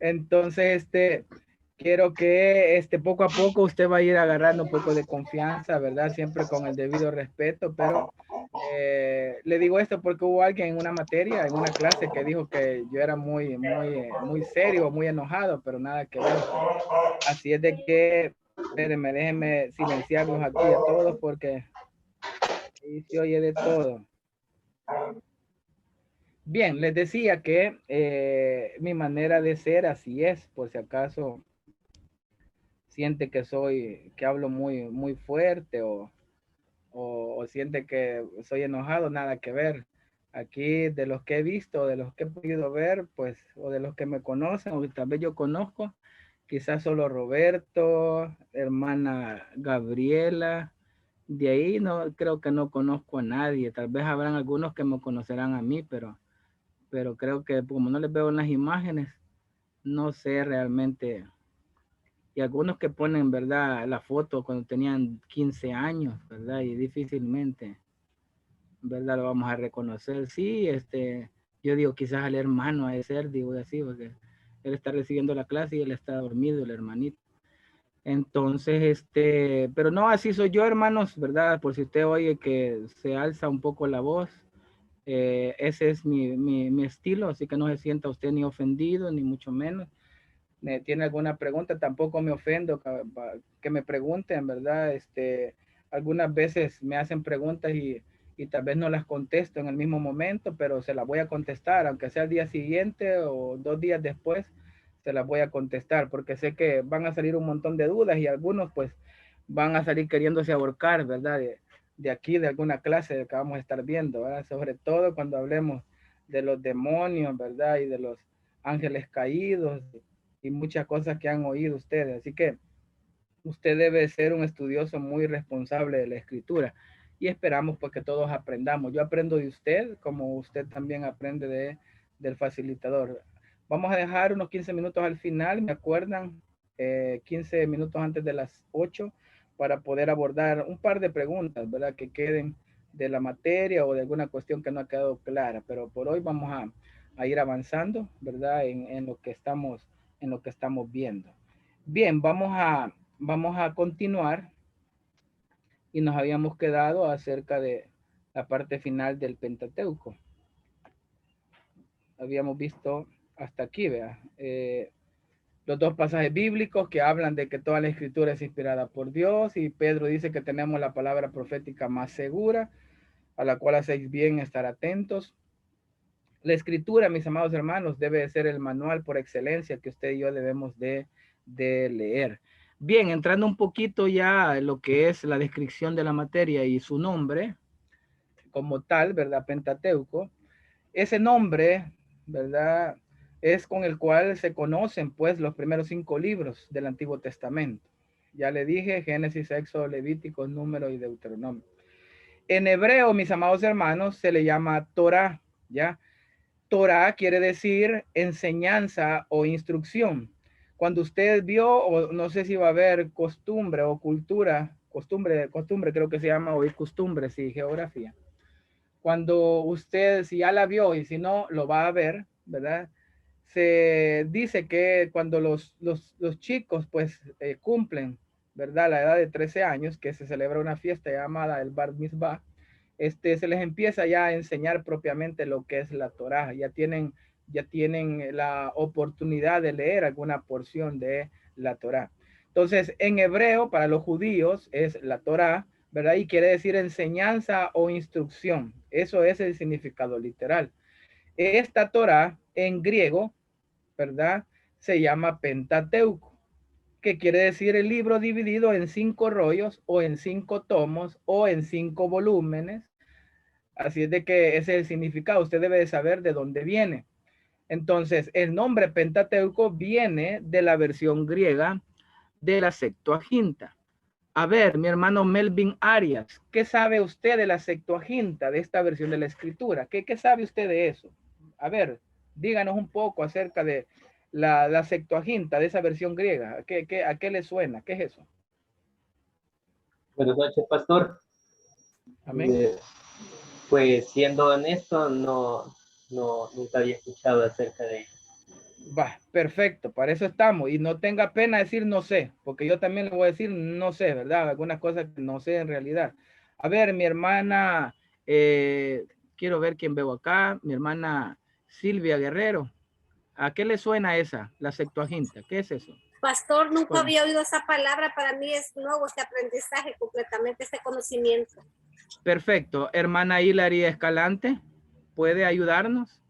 Entonces, quiero que poco a poco usted va a ir agarrando un poco de confianza, ¿verdad? Siempre con el debido respeto, pero le digo esto porque hubo alguien en una materia, en una clase, que dijo que yo era muy serio, muy enojado, pero nada que ver. Así es de que, espérenme, déjenme silenciarlos aquí a todos porque ahí se oye de todo. Bien, les decía que mi manera de ser así es, por si acaso siente que hablo muy fuerte o siente que soy enojado, nada que ver. Aquí de los que he visto, de los que he podido ver, pues, o de los que me conocen, o tal vez yo conozco, quizás solo Roberto, hermana Gabriela, de ahí no, creo que no conozco a nadie, tal vez habrán algunos que me conocerán a mí, pero creo que como no les veo en las imágenes, no sé realmente. Y algunos que ponen, ¿verdad? La foto cuando tenían 15 años, ¿verdad? Y difícilmente, ¿verdad? Lo vamos a reconocer. Sí, yo digo quizás al hermano a ser, digo así, porque él está recibiendo la clase y él está dormido, el hermanito. Entonces, pero no, así soy yo, hermanos, ¿verdad? Por si usted oye que se alza un poco la voz, ese es mi estilo, así que no se sienta usted ni ofendido, ni mucho menos. Tiene alguna pregunta, tampoco me ofendo que me pregunten, ¿verdad? Algunas veces me hacen preguntas y tal vez no las contesto en el mismo momento, pero se las voy a contestar, aunque sea el día siguiente o 2 días después, se las voy a contestar, porque sé que van a salir un montón de dudas y algunos pues van a salir queriéndose ahorcar, ¿verdad? De aquí, de alguna clase que vamos a estar viendo, ¿verdad? Sobre todo cuando hablemos de los demonios, ¿verdad? Y de los ángeles caídos y muchas cosas que han oído ustedes. Así que usted debe ser un estudioso muy responsable de la escritura y esperamos pues que todos aprendamos. Yo aprendo de usted como usted también aprende del facilitador. Vamos a dejar unos 15 minutos al final, me acuerdan, 15 minutos antes de las 8 para poder abordar un par de preguntas, ¿verdad? Que queden de la materia o de alguna cuestión que no ha quedado clara, pero por hoy vamos a ir avanzando, ¿verdad? En lo que estamos viendo. Bien, vamos a continuar y nos habíamos quedado acerca de la parte final del Pentateuco. Habíamos visto hasta aquí, vea, los 2 pasajes bíblicos que hablan de que toda la escritura es inspirada por Dios y Pedro dice que tenemos la palabra profética más segura, a la cual hacéis bien estar atentos. La escritura, mis amados hermanos, debe ser el manual por excelencia que usted y yo debemos de leer. Bien, entrando un poquito ya en lo que es la descripción de la materia y su nombre, como tal, ¿verdad? Pentateuco. Ese nombre, ¿verdad? Es con el cual se conocen, pues, los primeros 5 libros del Antiguo Testamento. Ya le dije, Génesis, Éxodo, Levítico, Número y Deuteronomio. En hebreo, mis amados hermanos, se le llama Torah, ¿ya? Torah quiere decir enseñanza o instrucción. Cuando usted vio, o no sé si va a haber costumbre o cultura, costumbre creo que se llama, o costumbre, sí, geografía. Cuando usted, si ya la vio y si no, lo va a ver, ¿verdad? Se dice que cuando los chicos pues cumplen, ¿verdad? La edad de 13 años, que se celebra una fiesta llamada el Bar Mitzvah, se les empieza ya a enseñar propiamente lo que es la Torá. Ya tienen la oportunidad de leer alguna porción de la Torá. Entonces, en hebreo, para los judíos, es la Torá, ¿verdad? Y quiere decir enseñanza o instrucción. Eso es el significado literal. Esta Torá, en griego, ¿verdad? Se llama Pentateuco, que quiere decir el libro dividido en 5 rollos, o en 5 tomos, o en 5 volúmenes. Así es de que ese es el significado. Usted debe de saber de dónde viene. Entonces, el nombre Pentateuco viene de la versión griega de la Septuaginta. A ver, mi hermano Melvin Arias, ¿qué sabe usted de la Septuaginta, de esta versión de la Escritura? ¿Qué sabe usted de eso? A ver, díganos un poco acerca de la Septuaginta, de esa versión griega. ¿A qué le suena? ¿Qué es eso? Buenas noches, pastor. Amén. Pues siendo honesto, nunca había escuchado acerca de ello. Va, perfecto, para eso estamos. Y no tenga pena decir no sé, porque yo también le voy a decir no sé, ¿verdad? Algunas cosas que no sé en realidad. A ver, mi hermana, quiero ver quién veo acá, mi hermana Silvia Guerrero. ¿A qué le suena esa, la Septuaginta? ¿Qué es eso? Pastor, nunca Bueno. había oído esa palabra. Para mí es nuevo este aprendizaje, completamente este conocimiento. Perfecto. Hermana Hilary Escalante, ¿puede ayudarnos?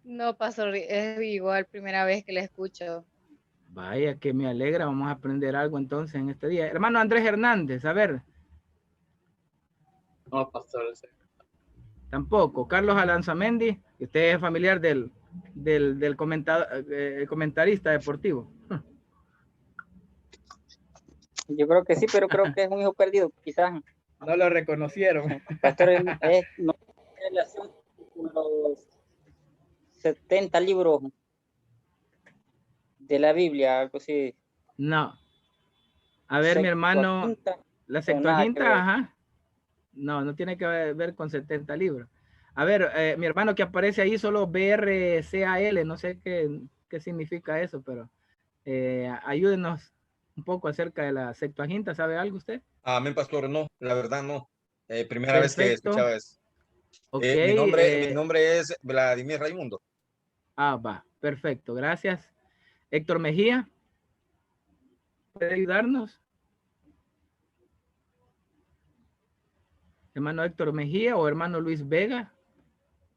No, pastor, es igual primera vez que le escucho. Vaya, que me alegra. Vamos a aprender algo entonces en este día. Hermano Andrés Hernández, a ver. No, pastor. Tampoco. Carlos Alanzamendi, usted es familiar del comentarista deportivo. Yo creo que sí, pero creo que es un hijo perdido, quizás. No lo reconocieron. Pastor, no tiene relación con los 70 libros de la Biblia, algo así. No. A ver, mi hermano, la Septuaginta, ajá. No tiene que ver con 70 libros. A ver, mi hermano que aparece ahí solo BRCAL, no sé qué significa eso, pero ayúdenos un poco acerca de la Septuaginta, ¿sabe algo usted? Amén, pastor, no, la verdad no. Primera vez que Perfecto. escuchaba eso. Okay, mi nombre es Vladimir Raimundo. Va, perfecto, gracias. Héctor Mejía, ¿puede ayudarnos? Hermano Héctor Mejía o hermano Luis Vega,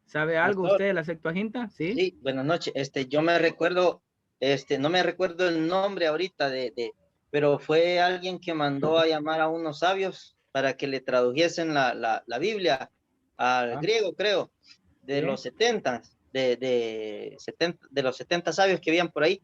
¿sabe algo Pastor, usted de la Septuaginta? Sí. Sí, buenas noches. Yo me recuerdo, no me recuerdo el nombre ahorita pero fue alguien que mandó a llamar a unos sabios para que le tradujesen la Biblia al griego, creo, de Sí. los 70, de los 70 sabios que habían por ahí.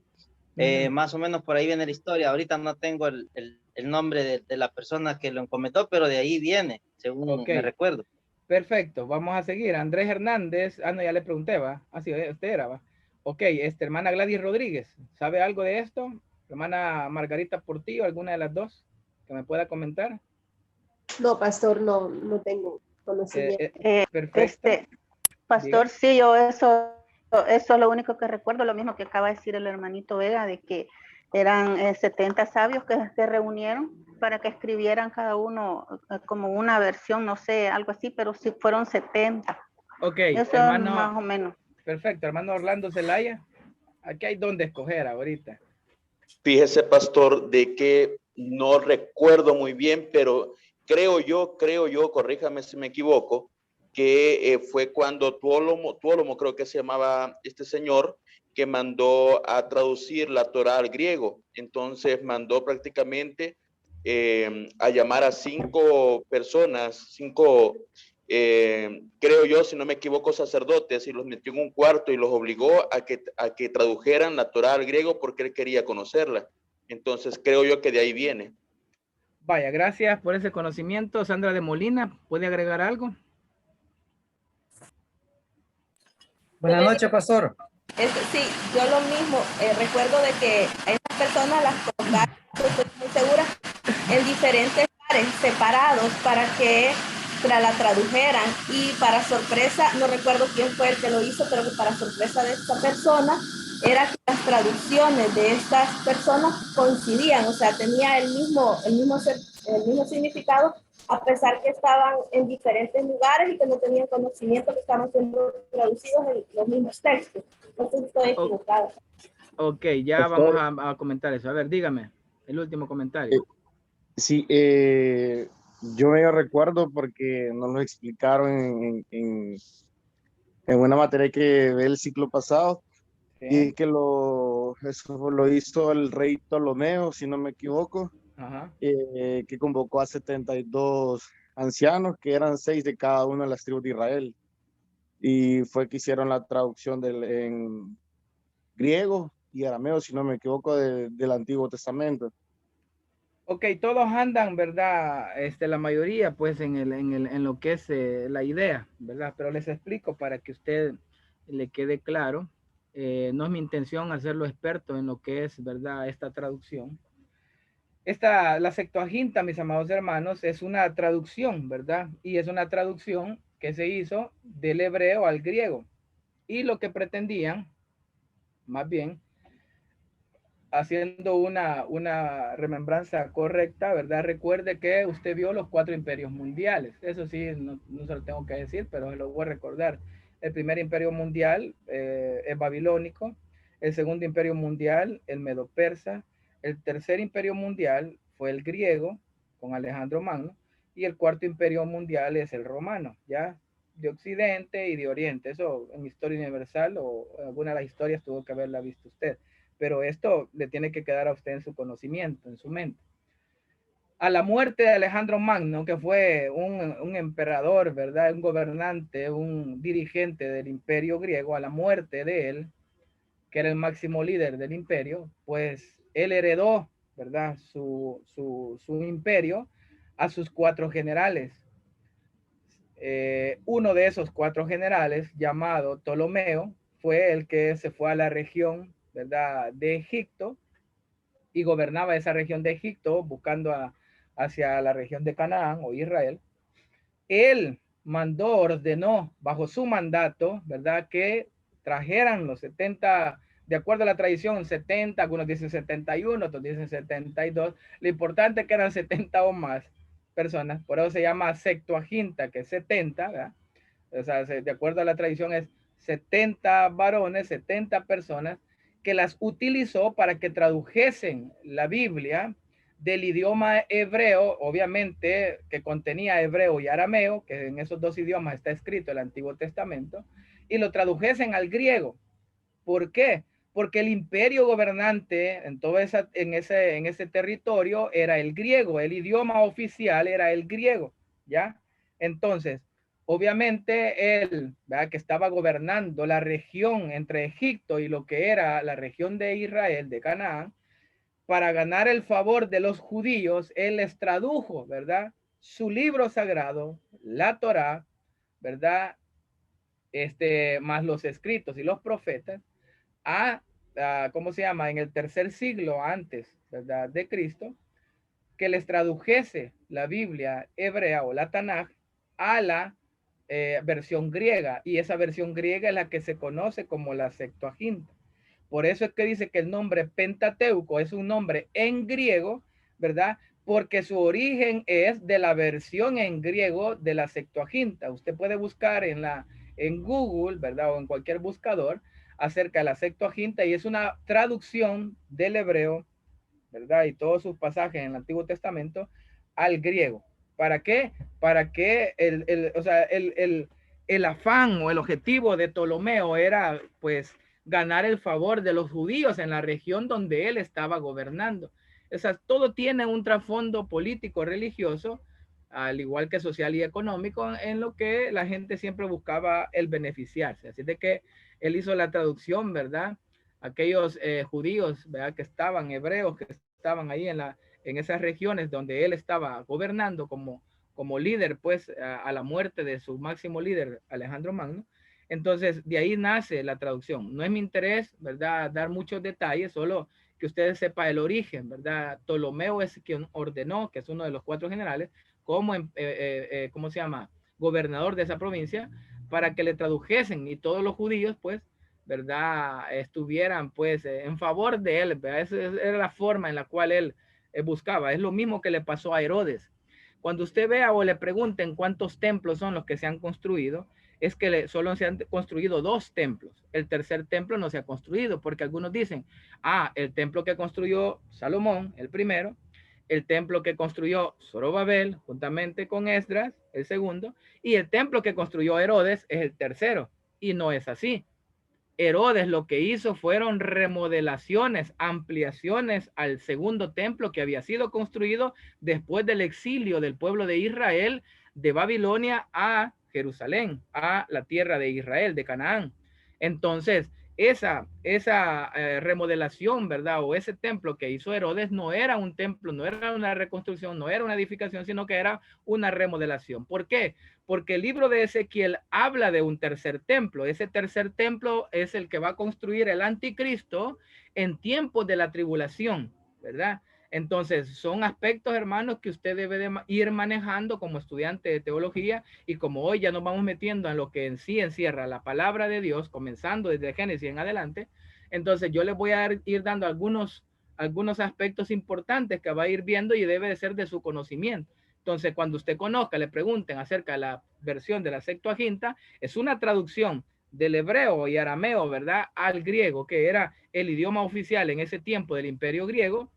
Más o menos por ahí viene la historia. Ahorita no tengo el nombre de la persona que lo encomendó, pero de ahí viene, según me recuerdo. Perfecto, vamos a seguir. Andrés Hernández, no, ya le pregunté, va. Sí, usted era, va. Ok, hermana Gladys Rodríguez, ¿sabe algo de esto? Hermana Margarita Portillo, ¿alguna de las dos que me pueda comentar? No, pastor, no tengo conocimiento. Perfecto. Pastor, sí, yo eso es lo único que recuerdo, lo mismo que acaba de decir el hermanito Vega, de que eran 70 sabios que se reunieron para que escribieran cada uno como una versión, no sé, algo así, pero sí fueron 70. Ok, eso hermano, más o menos. Perfecto, hermano Orlando Zelaya, aquí hay donde escoger ahorita. Fíjese, pastor, de que no recuerdo muy bien, pero creo yo, corríjame si me equivoco, que fue cuando Tuólomo, creo que se llamaba este señor, que mandó a traducir la Torá al griego. Entonces mandó prácticamente a llamar a 5 personas, 5, creo yo, si no me equivoco, sacerdotes, y los metió en un cuarto y los obligó a que tradujeran la Torá al griego porque él quería conocerla. Entonces creo yo que de ahí viene. Vaya, gracias por ese conocimiento. Sandra de Molina, ¿puede agregar algo? Buenas noches, pastor. Sí, yo lo mismo, recuerdo de que a esas personas las colocaron, estoy muy segura, en diferentes lugares separados para que la tradujeran, y para sorpresa, no recuerdo quién fue el que lo hizo, pero que para sorpresa de esta persona, era que las traducciones de estas personas coincidían, o sea, tenía el mismo significado, a pesar que estaban en diferentes lugares y que no tenían conocimiento que estaban siendo traducidos en los mismos textos. Entonces estoy equivocada. Ok, ya vamos a comentar eso. A ver, dígame, el último comentario. Sí, yo me recuerdo porque nos lo explicaron en una materia que ve el ciclo pasado, y que eso lo hizo el rey Ptolomeo, si no me equivoco, Ajá. que convocó a 72 ancianos, que eran 6 de cada una de las tribus de Israel. Y fue que hicieron la traducción en griego y arameo, si no me equivoco, del Antiguo Testamento. Ok, todos andan, ¿verdad? La mayoría, pues, en lo que es la idea, ¿verdad? Pero les explico para que usted le quede claro. No es mi intención hacerlo experto en lo que es, ¿verdad? Esta traducción. La Septuaginta, mis amados hermanos, es una traducción, ¿verdad? Y es una traducción que se hizo del hebreo al griego. Y lo que pretendían, más bien, haciendo una remembranza correcta, ¿verdad? Recuerde que usted vio los 4 imperios mundiales. Eso sí, no se lo tengo que decir, pero se lo voy a recordar. El primer imperio mundial es babilónico. El segundo imperio mundial, el medo-persa. El tercer imperio mundial fue el griego, con Alejandro Magno. Y el cuarto imperio mundial es el romano, ¿ya? De Occidente y de Oriente. Eso en Historia Universal o alguna de las historias tuvo que haberla visto usted. Pero esto le tiene que quedar a usted en su conocimiento, en su mente. A la muerte de Alejandro Magno, que fue un emperador, ¿verdad? Un gobernante, un dirigente del imperio griego, a la muerte de él, que era el máximo líder del imperio, pues él heredó, ¿verdad? Su imperio a sus 4 generales. Uno de esos 4 generales, llamado Ptolomeo, fue el que se fue a la región, ¿verdad?, de Egipto, y gobernaba esa región de Egipto buscando hacia la región de Canaán o Israel. Él ordenó bajo su mandato, ¿verdad?, que trajeran los 70, de acuerdo a la tradición, 70, algunos dicen 71, otros dicen 72. Lo importante es que eran 70 o más personas, por eso se llama Septuaginta, que es 70, ¿verdad? O sea, de acuerdo a la tradición es 70 varones, 70 personas, que las utilizó para que tradujesen la Biblia del idioma hebreo, obviamente que contenía hebreo y arameo, que en esos 2 idiomas está escrito el Antiguo Testamento, y lo tradujesen al griego. ¿Por qué? Porque el imperio gobernante en ese territorio era el griego, el idioma oficial era el griego, ¿ya? Entonces, obviamente él, ¿verdad?, que estaba gobernando la región entre Egipto y lo que era la región de Israel, de Canaán, para ganar el favor de los judíos, él les tradujo, ¿verdad?, su libro sagrado, la Torá, ¿verdad?, más los escritos y los profetas, ¿cómo se llama?, en el 3er siglo antes, ¿verdad?, de Cristo, que les tradujese la Biblia hebrea o la Tanaj a la versión griega, y esa versión griega es la que se conoce como la Septuaginta. Por eso es que dice que el nombre Pentateuco es un nombre en griego, ¿verdad?, porque su origen es de la versión en griego de la Septuaginta. Usted puede buscar en Google, ¿verdad?, o en cualquier buscador acerca de la Septuaginta, y es una traducción del hebreo, ¿verdad?, y todos sus pasajes en el Antiguo Testamento al griego. ¿Para qué? Para que el afán o el objetivo de Ptolomeo era, pues, ganar el favor de los judíos en la región donde él estaba gobernando. O sea, todo tiene un trasfondo político, religioso, al igual que social y económico, en lo que la gente siempre buscaba el beneficiarse. Así de que él hizo la traducción, ¿verdad? Aquellos judíos, ¿verdad?, que estaban, hebreos, que estaban ahí en esas regiones donde él estaba gobernando como líder, pues, a la muerte de su máximo líder, Alejandro Magno. Entonces, de ahí nace la traducción. No es mi interés, ¿verdad?, dar muchos detalles, solo que ustedes sepan el origen, ¿verdad? Ptolomeo es quien ordenó, que es uno de los 4 generales, como, ¿cómo se llama?, gobernador de esa provincia, para que le tradujesen, y todos los judíos, pues, ¿verdad?, estuvieran, pues, en favor de él, ¿verdad? Esa era la forma en la cual él buscaba. Es lo mismo que le pasó a Herodes. Cuando usted vea o le pregunten cuántos templos son los que se han construido, es que solo se han construido 2 templos. El tercer templo no se ha construido porque algunos dicen, el templo que construyó Salomón, el primero, el templo que construyó Zorobabel juntamente con Esdras, el segundo, y el templo que construyó Herodes es el tercero. Y no es así. Herodes lo que hizo fueron remodelaciones, ampliaciones al segundo templo que había sido construido después del exilio del pueblo de Israel de Babilonia a Jerusalén, a la tierra de Israel, de Canaán. Entonces, esa remodelación, ¿verdad? O ese templo que hizo Herodes no era un templo, no era una reconstrucción, no era una edificación, sino que era una remodelación. ¿Por qué? Porque el libro de Ezequiel habla de un tercer templo. Ese tercer templo es el que va a construir el anticristo en tiempos de la tribulación, ¿verdad? Entonces, son aspectos, hermanos, que usted debe de ir manejando como estudiante de teología, y como hoy ya nos vamos metiendo en lo que en sí encierra la palabra de Dios, comenzando desde Génesis en adelante, entonces yo les voy a ir dando algunos aspectos importantes que va a ir viendo y debe de ser de su conocimiento. Entonces, cuando usted conozca, le pregunten acerca de la versión de la Septuaginta, es una traducción del hebreo y arameo, ¿verdad?, al griego, que era el idioma oficial en ese tiempo del Imperio griego,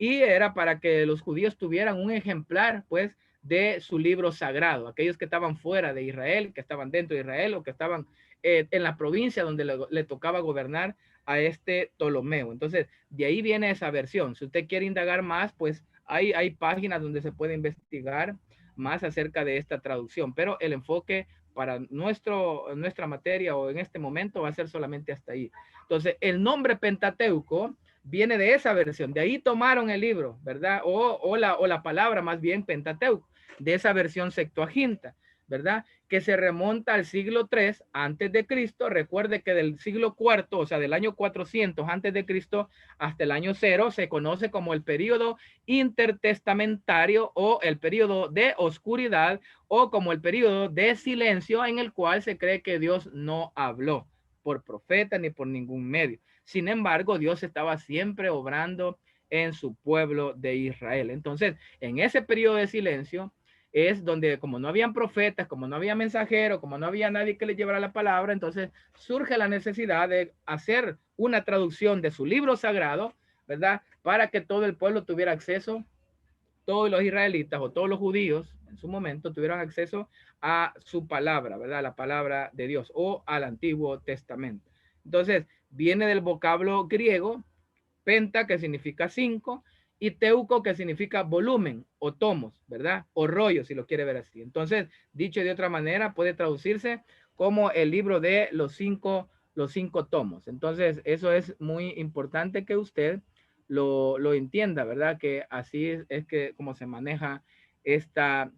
y era para que los judíos tuvieran un ejemplar, pues, de su libro sagrado. Aquellos que estaban fuera de Israel, que estaban dentro de Israel, o que estaban en la provincia donde le tocaba gobernar a este Ptolomeo. Entonces, de ahí viene esa versión. Si usted quiere indagar más, pues hay páginas donde se puede investigar más acerca de esta traducción, pero el enfoque para nuestra materia o en este momento va a ser solamente hasta ahí. Entonces, el nombre Pentateuco viene de esa versión, de ahí tomaron el libro, ¿verdad? O la palabra más bien Pentateuco, de esa versión Septuaginta, ¿verdad? Que se remonta al siglo 3 antes de Cristo. Recuerde que del siglo IV, o sea, del año 400 antes de Cristo hasta el año 0 se conoce como el periodo intertestamentario o el periodo de oscuridad o como el periodo de silencio en el cual se cree que Dios no habló por profeta ni por ningún medio. Sin embargo, Dios estaba siempre obrando en su pueblo de Israel. Entonces, en ese periodo de silencio es donde, como no habían profetas, como no había mensajeros, como no había nadie que le llevara la palabra, entonces surge la necesidad de hacer una traducción de su libro sagrado, ¿verdad? Para que todo el pueblo tuviera acceso, todos los israelitas o todos los judíos en su momento tuvieran acceso a su palabra, ¿verdad? La palabra de Dios o al Antiguo Testamento. Entonces, viene del vocablo griego, penta, que significa 5, y teuco, que significa volumen o tomos, ¿verdad? O rollo, si lo quiere ver así. Entonces, dicho de otra manera, puede traducirse como el libro de los cinco tomos. Entonces, eso es muy importante que usted lo entienda, ¿verdad? Que así es que como se maneja esta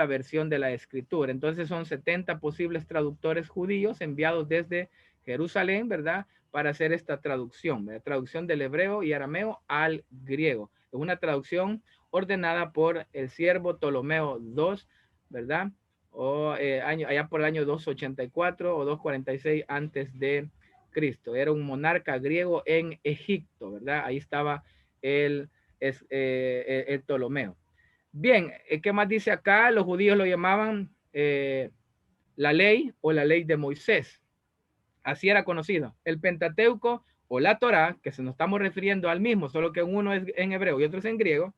versión de la escritura. Entonces, son 70 posibles traductores judíos enviados desde Jerusalén, ¿verdad?, para hacer esta traducción, ¿verdad? Traducción del hebreo y arameo al griego. Es una traducción ordenada por el siervo Ptolomeo II, ¿verdad? O allá por el año 284 o 246 antes de Cristo. Era un monarca griego en Egipto, ¿verdad? Ahí estaba el Ptolomeo. Bien, ¿qué más dice acá? Los judíos lo llamaban la ley o la ley de Moisés. Así era conocido. El Pentateuco o la Torá, que se nos estamos refiriendo al mismo, solo que uno es en hebreo y otro es en griego,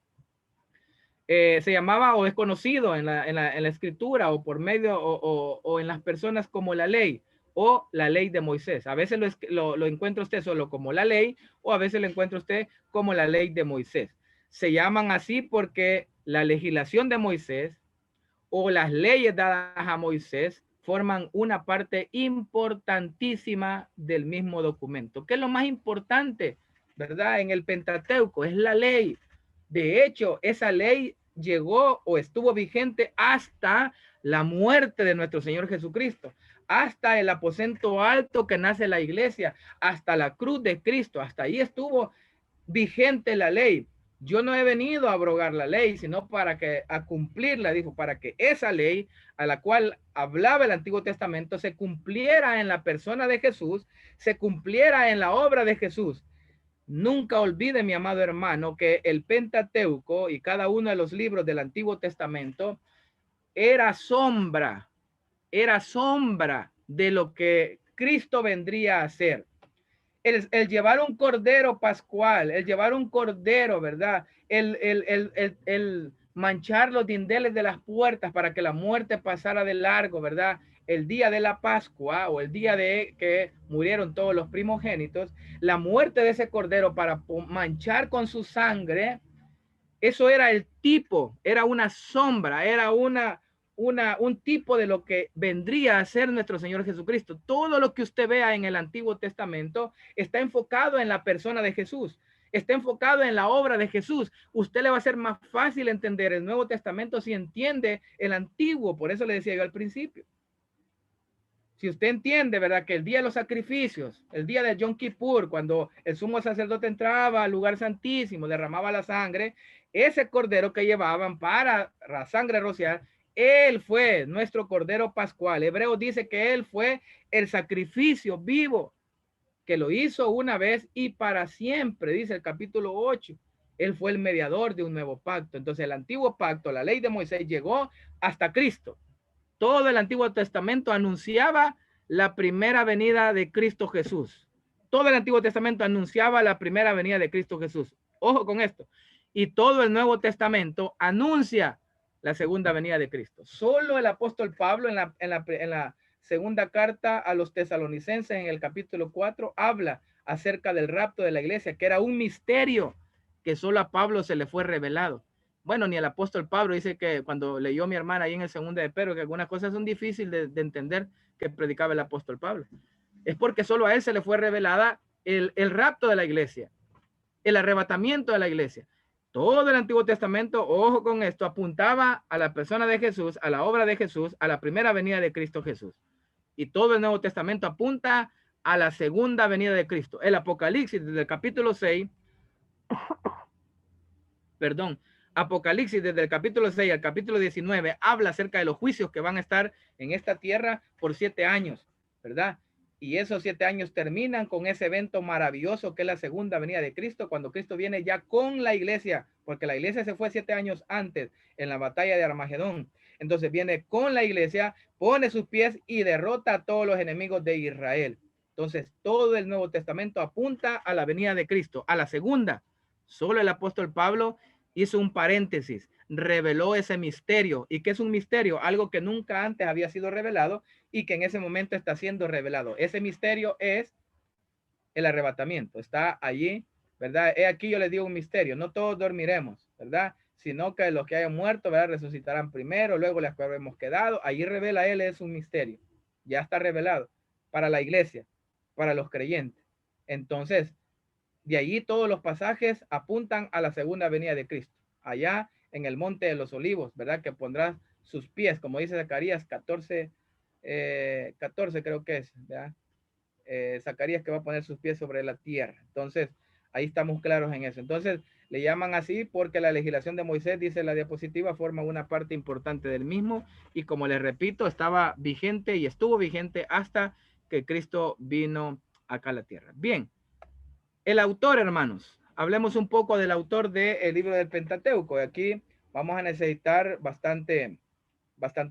se llamaba o es conocido en la escritura o por medio o en las personas como la ley o la ley de Moisés. A veces lo encuentra usted solo como la ley o a veces lo encuentra usted como la ley de Moisés. Se llaman así porque la legislación de Moisés o las leyes dadas a Moisés forman una parte importantísima del mismo documento. ¿Qué es lo más importante, verdad? En el Pentateuco es la ley. De hecho, esa ley llegó o estuvo vigente hasta la muerte de nuestro Señor Jesucristo, hasta el aposento alto que nace la iglesia, hasta la cruz de Cristo. Hasta ahí estuvo vigente la ley. Yo no he venido a abrogar la ley, sino a cumplirla, dijo, para que esa ley a la cual hablaba el Antiguo Testamento se cumpliera en la persona de Jesús, se cumpliera en la obra de Jesús. Nunca olvide, mi amado hermano, que el Pentateuco y cada uno de los libros del Antiguo Testamento era sombra era sombra de lo que Cristo vendría a hacer. El llevar un cordero pascual, el llevar un cordero, ¿verdad? El manchar los dinteles de las puertas para que la muerte pasara de largo, ¿verdad? El día de la Pascua o el día de que murieron todos los primogénitos, la muerte de ese cordero para manchar con su sangre, eso era el tipo, era una sombra, era un tipo de lo que vendría a ser nuestro Señor Jesucristo. Todo lo que usted vea en el Antiguo Testamento está enfocado en la persona de Jesús, está enfocado en la obra de Jesús. Usted le va a ser más fácil entender el Nuevo Testamento si entiende el Antiguo. Por eso le decía yo al principio. Si usted entiende, ¿verdad? Que el día de los sacrificios, el día de Yom Kippur, cuando el sumo sacerdote entraba al lugar santísimo, derramaba la sangre, ese cordero que llevaban para la sangre rociar, él fue nuestro cordero pascual. Hebreo dice que él fue el sacrificio vivo, que lo hizo una vez y para siempre, dice el capítulo 8. Él fue el mediador de un nuevo pacto. Entonces el antiguo pacto, la ley de Moisés, llegó hasta Cristo. Todo el Antiguo Testamento anunciaba la primera venida de Cristo Jesús. Todo el Antiguo Testamento anunciaba la primera venida de Cristo Jesús. Ojo con esto. Y todo el Nuevo Testamento anuncia la segunda venida de Cristo. Solo el apóstol Pablo en la segunda carta a los tesalonicenses en el capítulo 4 habla acerca del rapto de la iglesia, que era un misterio que solo a Pablo se le fue revelado. Bueno, ni el apóstol Pablo dice que cuando leyó mi hermana ahí en el segundo de Pedro, que algunas cosas son difíciles de entender que predicaba el apóstol Pablo. Es porque solo a él se le fue revelada el rapto de la iglesia, el arrebatamiento de la iglesia. Todo el Antiguo Testamento, ojo con esto, apuntaba a la persona de Jesús, a la obra de Jesús, a la primera venida de Cristo Jesús. Y todo el Nuevo Testamento apunta a la segunda venida de Cristo. El Apocalipsis desde el capítulo 6, Apocalipsis desde el capítulo 6 al capítulo 19 habla acerca de los juicios que van a estar en esta tierra por 7 años, ¿verdad? Y esos 7 años terminan con ese evento maravilloso que es la segunda venida de Cristo, cuando Cristo viene ya con la iglesia, porque la iglesia se fue 7 años antes en la batalla de Armagedón. Entonces viene con la iglesia, pone sus pies y derrota a todos los enemigos de Israel. Entonces todo el Nuevo Testamento apunta a la venida de Cristo, a la segunda. Solo el apóstol Pablo hizo un paréntesis, reveló ese misterio. ¿Y qué es un misterio? Algo que nunca antes había sido revelado y que en ese momento está siendo revelado. Ese misterio es el arrebatamiento. Está allí, ¿verdad? Aquí yo les digo un misterio. No todos dormiremos, ¿verdad? Sino que los que hayan muerto, ¿verdad? Resucitarán primero, luego las que habremos quedado. Allí revela él, es un misterio. Ya está revelado para la iglesia, para los creyentes. Entonces, de allí todos los pasajes apuntan a la segunda venida de Cristo. Allá en el monte de los olivos, ¿verdad? Que pondrá sus pies, como dice Zacarías 14 creo que es, ¿verdad? Zacarías que va a poner sus pies sobre la tierra. Entonces, ahí estamos claros en eso. Entonces, le llaman así porque la legislación de Moisés, dice la diapositiva, forma una parte importante del mismo y como les repito, estaba vigente y estuvo vigente hasta que Cristo vino acá a la tierra. Bien. El autor, hermanos, hablemos un poco del autor del libro del Pentateuco. Aquí vamos a necesitar bastante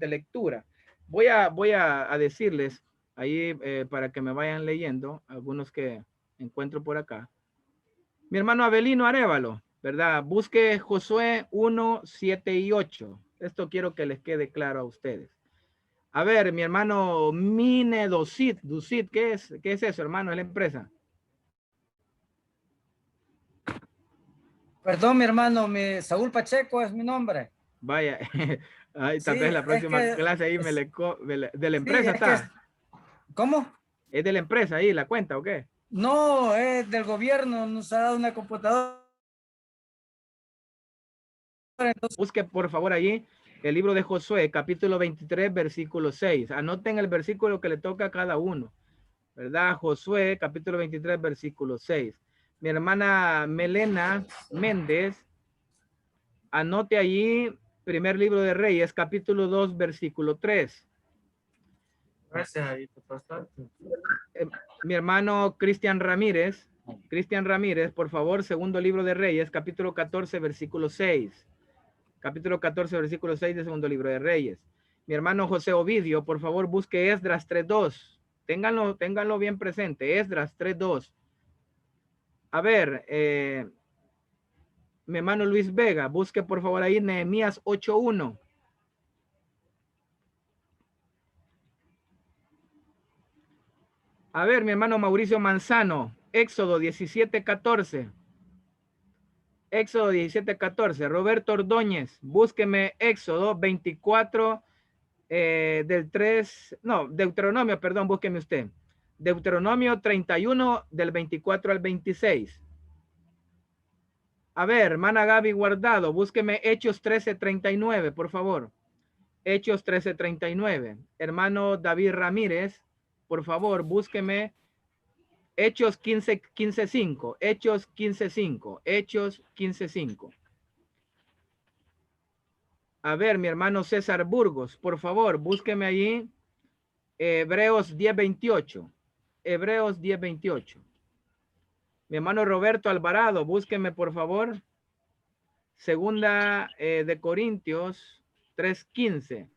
lectura. Voy a decirles ahí para que me vayan leyendo algunos que encuentro por acá. Mi hermano Abelino Arévalo, ¿verdad? Busque Josué 1, 7 y 8. Esto quiero que les quede claro a ustedes. A ver, mi hermano Mine Dusit, ¿qué es eso, hermano? ¿Es la empresa? Perdón, mi hermano, Saúl Pacheco es mi nombre. Vaya, tal vez la próxima clase ahí de la empresa está. ¿Cómo? ¿Es de la empresa ahí la cuenta o qué? No, es del gobierno, nos ha dado una computadora. Entonces, busque por favor allí el libro de Josué, capítulo 23, versículo 6. Anoten el versículo que le toca a cada uno, ¿verdad? Josué, capítulo 23, versículo 6. Mi hermana Melena Méndez, anote allí primer libro de Reyes, capítulo 2, versículo 3. Gracias, ahí te pasaste. Mi hermano Cristian Ramírez, por favor, segundo libro de Reyes, capítulo 14, versículo 6. Capítulo 14, versículo 6 del segundo libro de Reyes. Mi hermano José Ovidio, por favor, busque Esdras 3.2. Ténganlo bien presente. Esdras 3.2. A ver, mi hermano Luis Vega, busque por favor ahí Nehemías 8.1. A ver, mi hermano Mauricio Manzano, Éxodo 17.14. Éxodo 17.14. Roberto Ordóñez, búsqueme Éxodo 24 del 3, no, Deuteronomio, perdón, búsqueme usted. Deuteronomio 31 del 24 al 26. A ver, hermana Gaby Guardado, búsqueme Hechos 13.39, por favor. Hechos 13.39. Hermano David Ramírez, por favor, búsqueme Hechos 15.5. Hechos 15.5. Hechos 15.5. A ver, mi hermano César Burgos, por favor, búsqueme allí Hebreos 10.28. Hebreos 10.28. Mi hermano Roberto Alvarado, búsqueme por favor. Segunda de Corintios 3.15.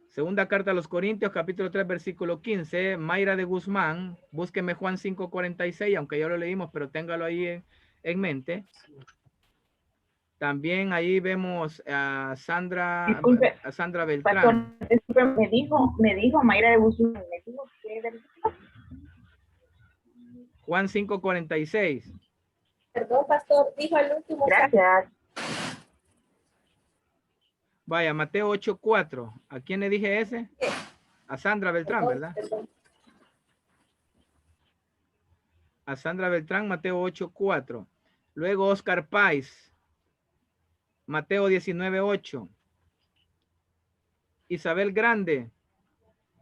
Segunda carta a los Corintios, capítulo 3, versículo 15. Mayra de Guzmán, búsqueme Juan 5.46, aunque ya lo leímos, pero téngalo ahí en mente. También ahí vemos a Sandra, Disculpe, a Sandra Beltrán. Pastor, disculpe, me dijo Mayra de Guzmán, me dijo que Juan 5.46. Perdón, Pastor, dijo el último. Gracias. Vaya, Mateo 8.4. ¿A quién le dije ese? A Sandra Beltrán, ¿verdad? A Sandra Beltrán, Mateo 8.4. Luego Oscar Páez, Mateo 19.8. Isabel Grande,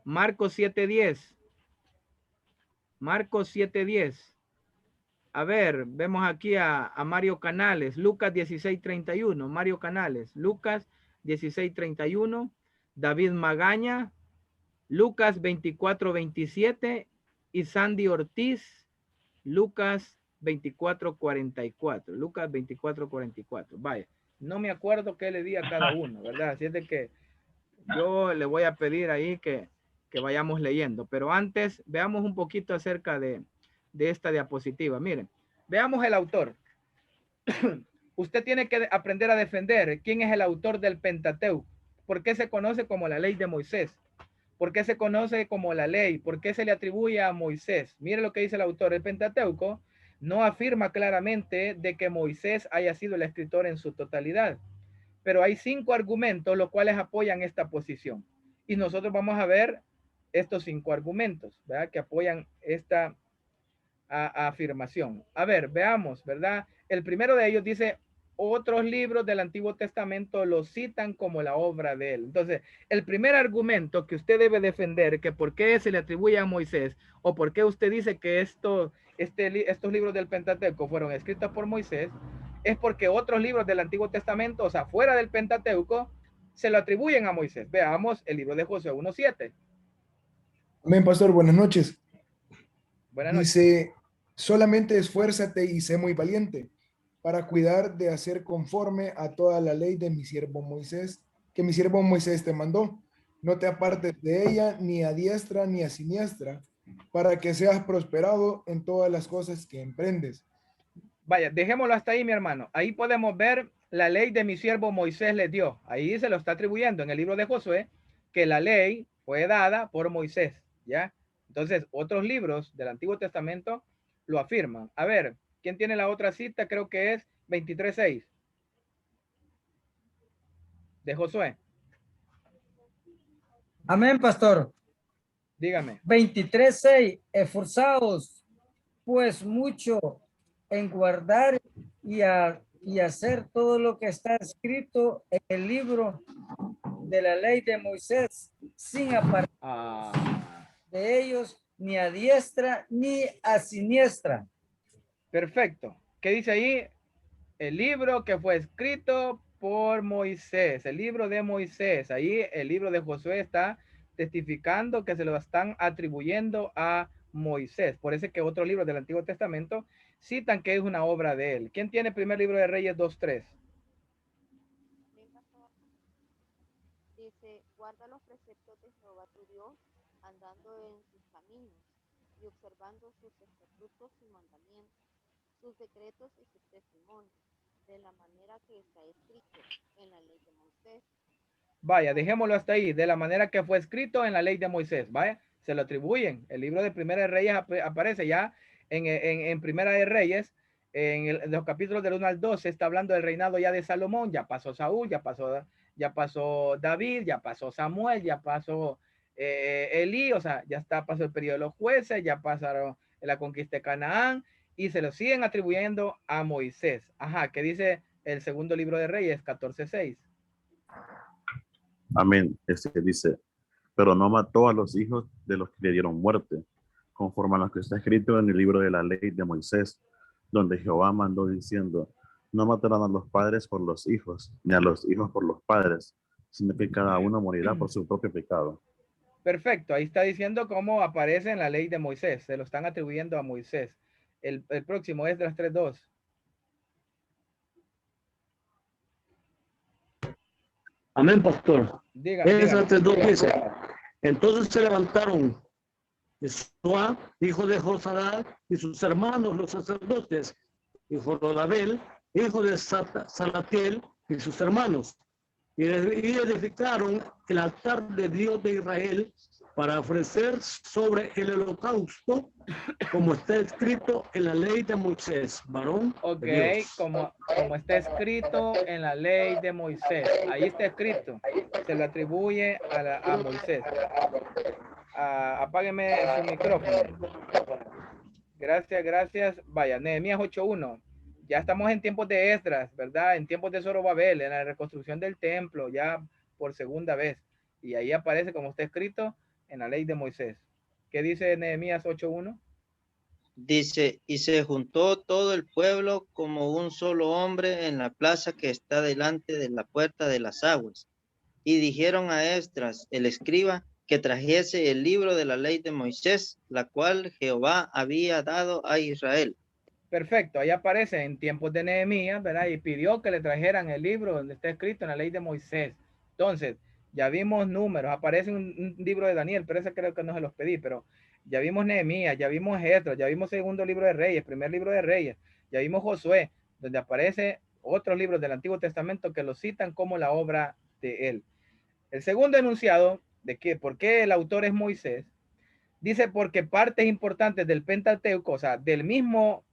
Marcos 7.10. Marcos 7.10. A ver, vemos aquí a Mario Canales, Lucas 16.31. Mario Canales, Lucas 16.31. David Magaña, Lucas 24.27. Y Sandy Ortiz, Lucas 24.44. Lucas 24.44. Vaya, no me acuerdo qué le di a cada uno, ¿verdad? Así es de que yo le voy a pedir ahí que vayamos leyendo. Pero antes, veamos un poquito acerca de esta diapositiva. Miren, veamos el autor. Usted tiene que aprender a defender quién es el autor del Pentateuco. ¿Por qué se conoce como la ley de Moisés? ¿Por qué se conoce como la ley? ¿Por qué se le atribuye a Moisés? Mire lo que dice el autor. El Pentateuco no afirma claramente de que Moisés haya sido el escritor en su totalidad, pero hay 5 argumentos los cuales apoyan esta posición. Y nosotros vamos a ver estos 5 argumentos, ¿verdad? Que apoyan esta afirmación. A ver, veamos, ¿verdad? El primero de ellos dice, otros libros del Antiguo Testamento lo citan como la obra de él. Entonces, el primer argumento que usted debe defender, que por qué se le atribuye a Moisés, o por qué usted dice que estos libros del Pentateuco fueron escritos por Moisés, es porque otros libros del Antiguo Testamento, o sea, fuera del Pentateuco, se lo atribuyen a Moisés. Veamos el libro de Josué 1.7. Amén, pastor, buenas noches. Buenas noches. Dice, solamente esfuérzate y sé muy valiente para cuidar de hacer conforme a toda la ley de mi siervo Moisés, que mi siervo Moisés te mandó. No te apartes de ella ni a diestra ni a siniestra, para que seas prosperado en todas las cosas que emprendes. Vaya, dejémoslo hasta ahí, mi hermano. Ahí podemos ver la ley de mi siervo Moisés le dio. Ahí se lo está atribuyendo en el libro de Josué, que la ley fue dada por Moisés, ¿ya? Entonces, otros libros del Antiguo Testamento lo afirman. A ver, ¿quién tiene la otra cita? Creo que es 23.6 de Josué. Amén, pastor. Dígame. 23.6. Esforzaos pues mucho en guardar y hacer todo lo que está escrito en el libro de la ley de Moisés, sin apartar de ellos ni a diestra ni a siniestra. Perfecto. ¿Qué dice ahí? El libro que fue escrito por Moisés, el libro de Moisés. Ahí el libro de Josué está testificando que se lo están atribuyendo a Moisés. Por eso es que otros libros del Antiguo Testamento citan que es una obra de él. ¿Quién tiene el primer libro de Reyes 2.3? guarda los preceptos de Jehová tu Dios, andando en sus caminos y observando sus estatutos y mandamientos, sus decretos y sus testimonios, de la manera que está escrito en la ley de Moisés. Vaya, dejémoslo hasta ahí, de la manera que fue escrito en la ley de Moisés. Vaya, se lo atribuyen. El libro de Primera de Reyes aparece ya en Primera de Reyes, en los capítulos del 1 al 12, está hablando del reinado ya de Salomón. Ya pasó Saúl, ya pasó David, ya pasó Samuel, ya pasó Elí, o sea, pasó el periodo de los jueces, ya pasaron la conquista de Canaán y se lo siguen atribuyendo a Moisés. Ajá, ¿qué dice el segundo libro de Reyes, 14:6? Amén. Dice, pero no mató a los hijos de los que le dieron muerte, conforme a lo que está escrito en el libro de la ley de Moisés, donde Jehová mandó diciendo, no matarán a los padres por los hijos, ni a los hijos por los padres, sino que cada uno morirá por su propio pecado. Perfecto, ahí está diciendo cómo aparece en la ley de Moisés, se lo están atribuyendo a Moisés. El próximo es de las 3:2. Amén, pastor. Esa 3:2 dice, entonces se levantaron Jesúa, hijo de Josadá, y sus hermanos los sacerdotes, y Jorodabel, hijo de Salatiel, y sus hermanos, y edificaron el altar de Dios de Israel para ofrecer sobre el holocausto, como está escrito en la ley de Moisés, varón. Ok, como está escrito en la ley de Moisés. Ahí está escrito. Se le atribuye a Moisés. Apágueme su micrófono. Gracias. Vaya, Nehemías 8:1. Ya estamos en tiempos de Esdras, ¿verdad? En tiempos de Zorobabel, en la reconstrucción del templo, ya por segunda vez. Y ahí aparece como está escrito en la ley de Moisés. ¿Qué dice Nehemías 8:1? Dice, y se juntó todo el pueblo como un solo hombre en la plaza que está delante de la puerta de las aguas. Y dijeron a Esdras, el escriba, que trajese el libro de la ley de Moisés, la cual Jehová había dado a Israel. Perfecto, ahí aparece en tiempos de Nehemías, ¿verdad? Y pidió que le trajeran el libro donde está escrito en la ley de Moisés. Entonces, ya vimos números, aparece un libro de Daniel, pero ese creo que no se los pedí, pero ya vimos Nehemías, ya vimos Esdras, ya vimos segundo libro de Reyes, primer libro de Reyes, ya vimos Josué, donde aparece otros libros del Antiguo Testamento que lo citan como la obra de él. El segundo enunciado de que por qué el autor es Moisés, dice porque partes importantes del Pentateuco, o sea, del mismo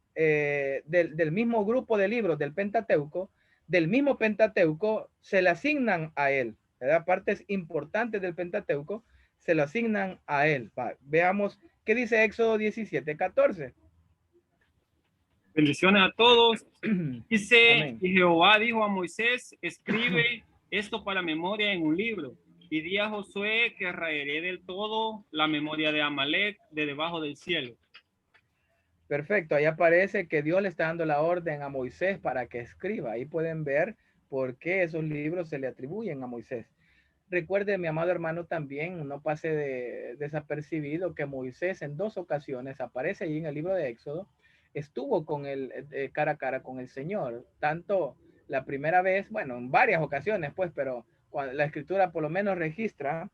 grupo de libros del Pentateuco, del mismo Pentateuco, se le asignan a él, ¿verdad? Partes importantes del Pentateuco se le asignan a él. Veamos qué dice Éxodo 17:14. Bendiciones a todos. Dice, Amén. y Jehová dijo a Moisés, escribe esto para memoria en un libro. Y di a Josué que raeré del todo la memoria de Amalek de debajo del cielo. Perfecto, ahí aparece que Dios le está dando la orden a Moisés para que escriba. Ahí pueden ver por qué esos libros se le atribuyen a Moisés. Recuerde, mi amado hermano, también no pase desapercibido que Moisés en 2 ocasiones aparece allí en el libro de Éxodo, estuvo con cara a cara con el Señor, tanto la primera vez, bueno, en varias ocasiones, pues, pero cuando la escritura por lo menos registra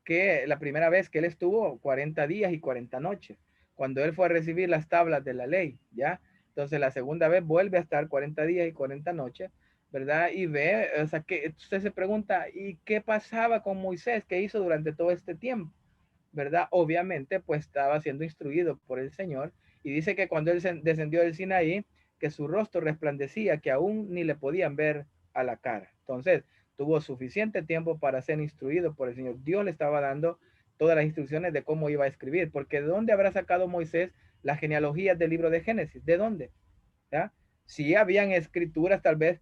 que la primera vez que él estuvo 40 días y 40 noches, cuando él fue a recibir las tablas de la ley, ¿ya? Entonces la segunda vez vuelve a estar 40 días y 40 noches, ¿verdad? Y ve, o sea, que usted se pregunta, ¿y qué pasaba con Moisés? ¿Qué hizo durante todo este tiempo? ¿Verdad? Obviamente, pues estaba siendo instruido por el Señor y dice que cuando él descendió del Sinaí, que su rostro resplandecía, que aún ni le podían ver a la cara. Entonces, tuvo suficiente tiempo para ser instruido por el Señor. Dios le estaba dando todas las instrucciones de cómo iba a escribir, porque ¿de dónde habrá sacado Moisés las genealogías del libro de Génesis? ¿De dónde? ¿Ya? Si habían escrituras, tal vez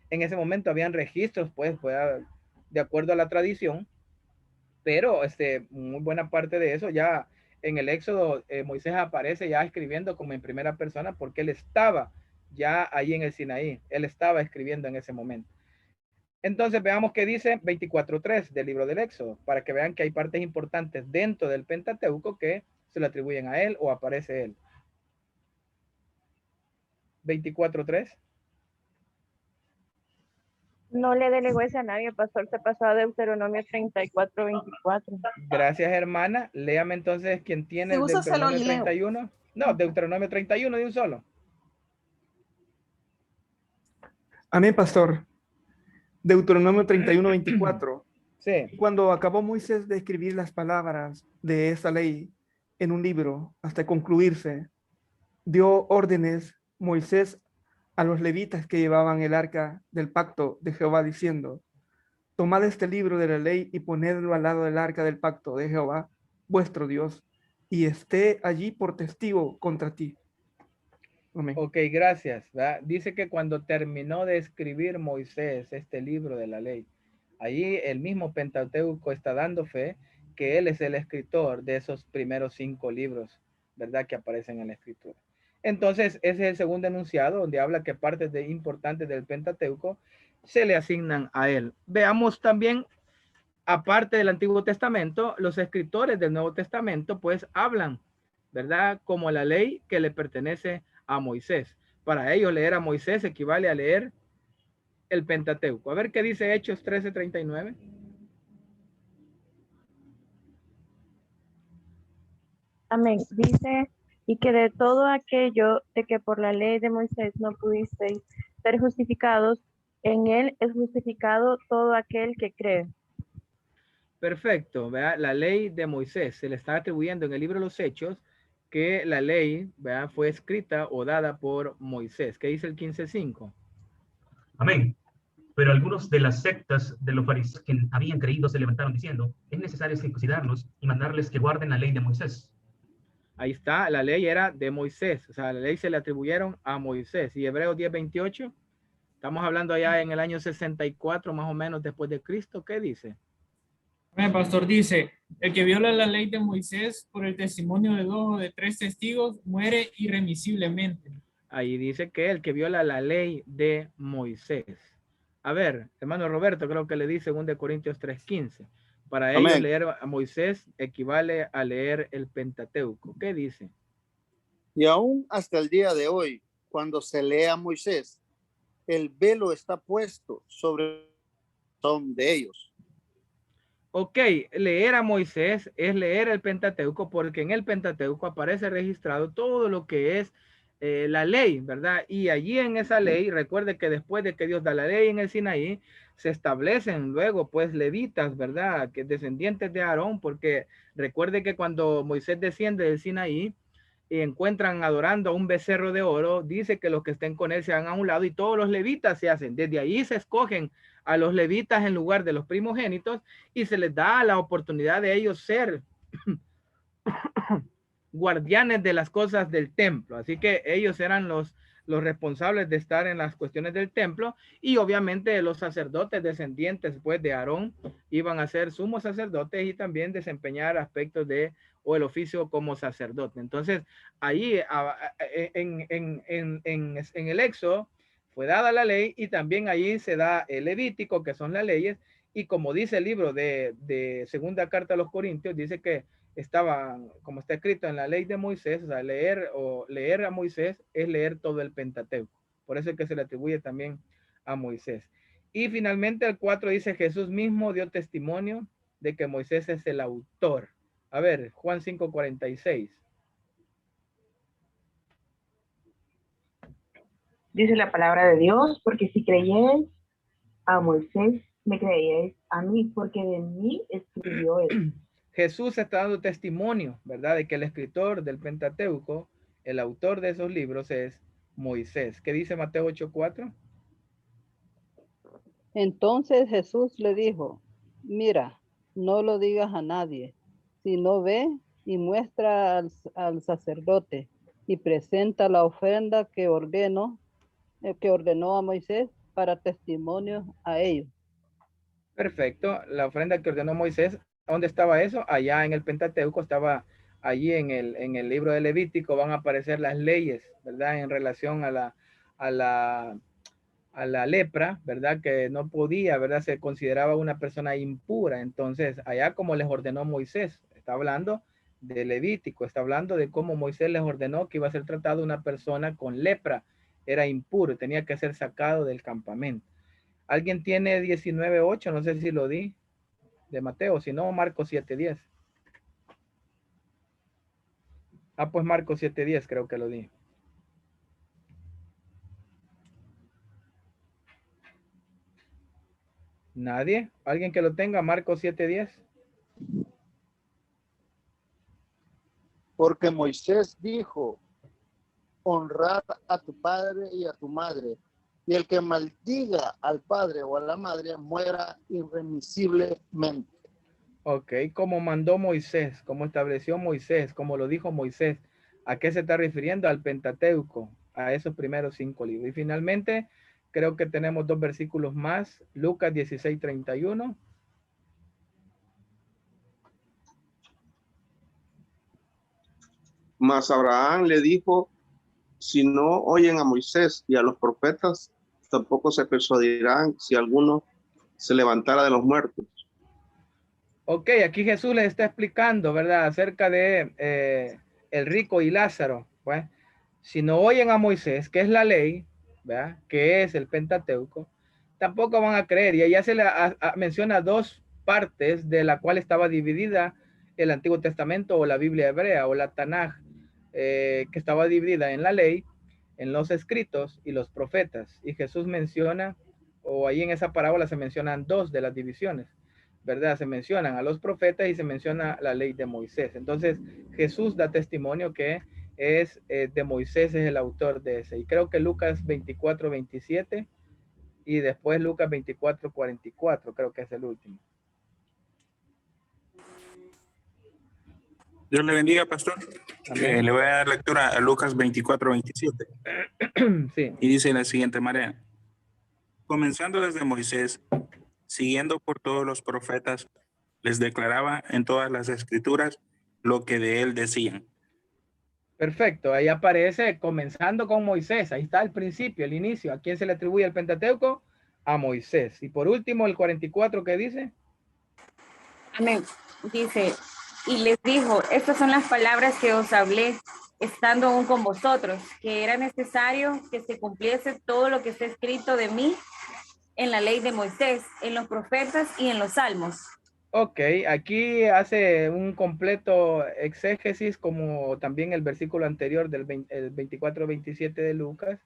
en ese momento habían registros, pues, de acuerdo a la tradición, pero muy buena parte de eso ya en el Éxodo, Moisés aparece ya escribiendo como en primera persona porque él estaba ya ahí en el Sinaí, él estaba escribiendo en ese momento. Entonces veamos qué dice 24:3 del libro del Éxodo, para que vean que hay partes importantes dentro del Pentateuco que se le atribuyen a él o aparece él. 24:3. No le delegó ese a nadie, el pastor se pasó a Deuteronomio 34, 24. Gracias, hermana. Léame entonces quién tiene Si el gusta, se lo Deuteronomio leo. 31. No, Deuteronomio 31 de un solo. Amén, pastor. Deuteronomio 31, 24. Sí. Cuando acabó Moisés de escribir las palabras de esa ley en un libro hasta concluirse, dio órdenes Moisés a los levitas que llevaban el arca del pacto de Jehová, diciendo: tomad este libro de la ley y ponedlo al lado del arca del pacto de Jehová, vuestro Dios, y esté allí por testigo contra ti. Amén. Ok, gracias. ¿Verdad? Dice que cuando terminó de escribir Moisés este libro de la ley, allí el mismo Pentateuco está dando fe que él es el escritor de esos primeros 5 libros, ¿verdad? Que aparecen en la escritura. Entonces, ese es el segundo enunciado donde habla que partes importantes del Pentateuco se le asignan a él. Veamos también, aparte del Antiguo Testamento, los escritores del Nuevo Testamento pues hablan, ¿verdad? Como la ley que le pertenece a Moisés. Para ellos leer a Moisés equivale a leer el Pentateuco. A ver qué dice Hechos 13:39. Amén. Dice, y que de todo aquello de que por la ley de Moisés no pudisteis ser justificados, en él es justificado todo aquel que cree. Perfecto, ¿verdad? La ley de Moisés se le está atribuyendo en el libro de los Hechos que la ley, ¿verdad?, fue escrita o dada por Moisés. ¿Qué dice el 15:5? Amén. Pero algunos de las sectas de los fariseos que habían creído se levantaron diciendo: es necesario circuncidarlos y mandarles que guarden la ley de Moisés. Ahí está, la ley era de Moisés, o sea, la ley se le atribuyeron a Moisés. Y Hebreos 10:28, estamos hablando allá en el año 64 más o menos después de Cristo. ¿Qué dice? El pastor dice, el que viola la ley de Moisés por el testimonio de 2 o de 3 testigos muere irremisiblemente. Ahí dice que el que viola la ley de Moisés. A ver, hermano Roberto, creo que le dice 2 Corintios 3:15. Para ellos Amén. leer a Moisés equivale a leer el Pentateuco. ¿Qué dice? Y aún hasta el día de hoy, cuando se lee a Moisés, el velo está puesto sobre de ellos. Ok, leer a Moisés es leer el Pentateuco, porque en el Pentateuco aparece registrado todo lo que es la ley, ¿verdad? Y allí en esa ley, recuerde que después de que Dios da la ley en el Sinaí, se establecen luego pues levitas, ¿verdad? Que descendientes de Aarón, porque recuerde que cuando Moisés desciende del Sinaí y encuentran adorando a un becerro de oro, dice que los que estén con él se van a un lado y todos los levitas se hacen. Desde ahí se escogen a los levitas en lugar de los primogénitos y se les da la oportunidad de ellos ser guardianes de las cosas del templo. Así que ellos eran los responsables de estar en las cuestiones del templo y obviamente los sacerdotes descendientes pues de Aarón iban a ser sumos sacerdotes y también desempeñar aspectos de o el oficio como sacerdote. Entonces ahí en el Éxodo fue dada la ley y también ahí se da el Levítico, que son las leyes, y como dice el libro de segunda carta a los Corintios, dice que estaba, como está escrito en la ley de Moisés, o sea, leer a Moisés es leer todo el Pentateuco. Por eso es que se le atribuye también a Moisés. Y finalmente el 4 dice, Jesús mismo dio testimonio de que Moisés es el autor. A ver, Juan 5:46. Dice la palabra de Dios, porque si creyerais a Moisés, me creeríais a mí, porque de mí escribió él. Jesús está dando testimonio, ¿verdad? De que el escritor del Pentateuco, el autor de esos libros es Moisés. ¿Qué dice Mateo 8:4? Entonces Jesús le dijo, mira, no lo digas a nadie, sino ve y muestra al sacerdote y presenta la ofrenda que ordenó a Moisés para testimonio a ellos. Perfecto, la ofrenda que ordenó Moisés, ¿dónde estaba eso? Allá en el Pentateuco, estaba allí en el libro de Levítico, van a aparecer las leyes, ¿verdad? En relación a la lepra, ¿verdad? Que no podía, ¿verdad? Se consideraba una persona impura. Entonces, allá como les ordenó Moisés, está hablando de Levítico, está hablando de cómo Moisés les ordenó que iba a ser tratado una persona con lepra, era impuro, tenía que ser sacado del campamento. Alguien tiene 19:8, no sé si lo di, de Mateo, si no, Marcos 7:10. Ah, pues Marcos 7:10 creo que lo di. ¿Nadie? ¿Alguien que lo tenga? Marcos 7:10. Porque Moisés dijo, honrar a tu padre y a tu madre, y el que maldiga al padre o a la madre muera irremisiblemente. Ok, como mandó Moisés, como estableció Moisés, como lo dijo Moisés. ¿A qué se está refiriendo? Al Pentateuco, a esos primeros 5 libros. Y finalmente, creo que tenemos 2 versículos más. Lucas 16:31. Mas Abraham le dijo, si no oyen a Moisés y a los profetas, tampoco se persuadirán si alguno se levantara de los muertos. Ok, aquí Jesús les está explicando, ¿verdad? Acerca de el rico y Lázaro. Pues, si no oyen a Moisés, que es la ley, ¿verdad? Que es el Pentateuco, tampoco van a creer. Y allá se le menciona 2 partes de la cual estaba dividida el Antiguo Testamento o la Biblia hebrea o la Tanaj, que estaba dividida en la ley, en los escritos y los profetas. Y Jesús menciona, o ahí en esa parábola se mencionan 2 de las divisiones, ¿verdad? Se mencionan a los profetas y se menciona la ley de Moisés. Entonces Jesús da testimonio que es de Moisés, es el autor de ese. Y creo que Lucas 24:27 y después Lucas 24:44, creo que es el último. Dios le bendiga, pastor. Le voy a dar lectura a Lucas 24:27. Sí. Y dice de la siguiente manera. Comenzando desde Moisés, siguiendo por todos los profetas, les declaraba en todas las escrituras lo que de él decían. Perfecto, ahí aparece comenzando con Moisés, ahí está el principio, el inicio. ¿A quién se le atribuye el Pentateuco? A Moisés. Y por último, el 44, ¿qué dice? Amén. Dice, y les dijo, estas son las palabras que os hablé, estando aún con vosotros, que era necesario que se cumpliese todo lo que está escrito de mí en la ley de Moisés, en los profetas y en los salmos. Ok, aquí hace un completo exégesis como también el versículo anterior del 24:27 de Lucas,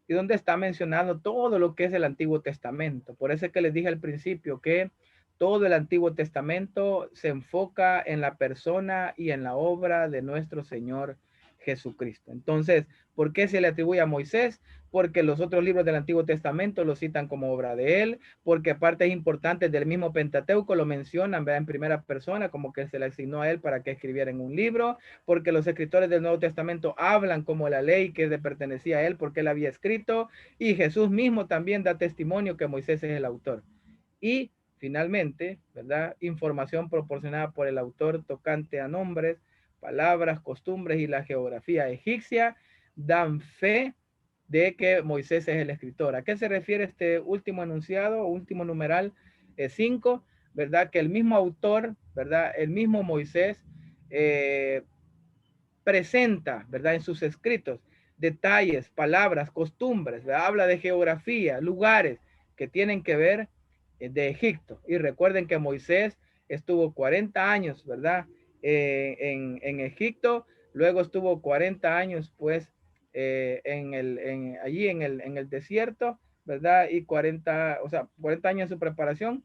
y donde está mencionando todo lo que es el Antiguo Testamento. Por eso es que les dije al principio que todo el Antiguo Testamento se enfoca en la persona y en la obra de nuestro Señor Jesucristo. Entonces, ¿por qué se le atribuye a Moisés? Porque los otros libros del Antiguo Testamento lo citan como obra de él, porque partes importantes del mismo Pentateuco lo mencionan, ¿verdad? En primera persona, como que se le asignó a él para que escribiera en un libro, porque los escritores del Nuevo Testamento hablan como la ley que le pertenecía a él, porque él había escrito, y Jesús mismo también da testimonio que Moisés es el autor. Y finalmente, ¿verdad? Información proporcionada por el autor tocante a nombres, palabras, costumbres y la geografía egipcia dan fe de que Moisés es el escritor. ¿A qué se refiere este último enunciado, último numeral 5? ¿Verdad? Que el mismo autor, ¿verdad? El mismo Moisés presenta, ¿verdad? En sus escritos detalles, palabras, costumbres, ¿verdad? Habla de geografía, lugares que tienen que ver de Egipto. Y recuerden que Moisés estuvo 40 años, ¿verdad? En Egipto, luego estuvo 40 años, pues, allí en el desierto, ¿verdad? Y 40 años de su preparación,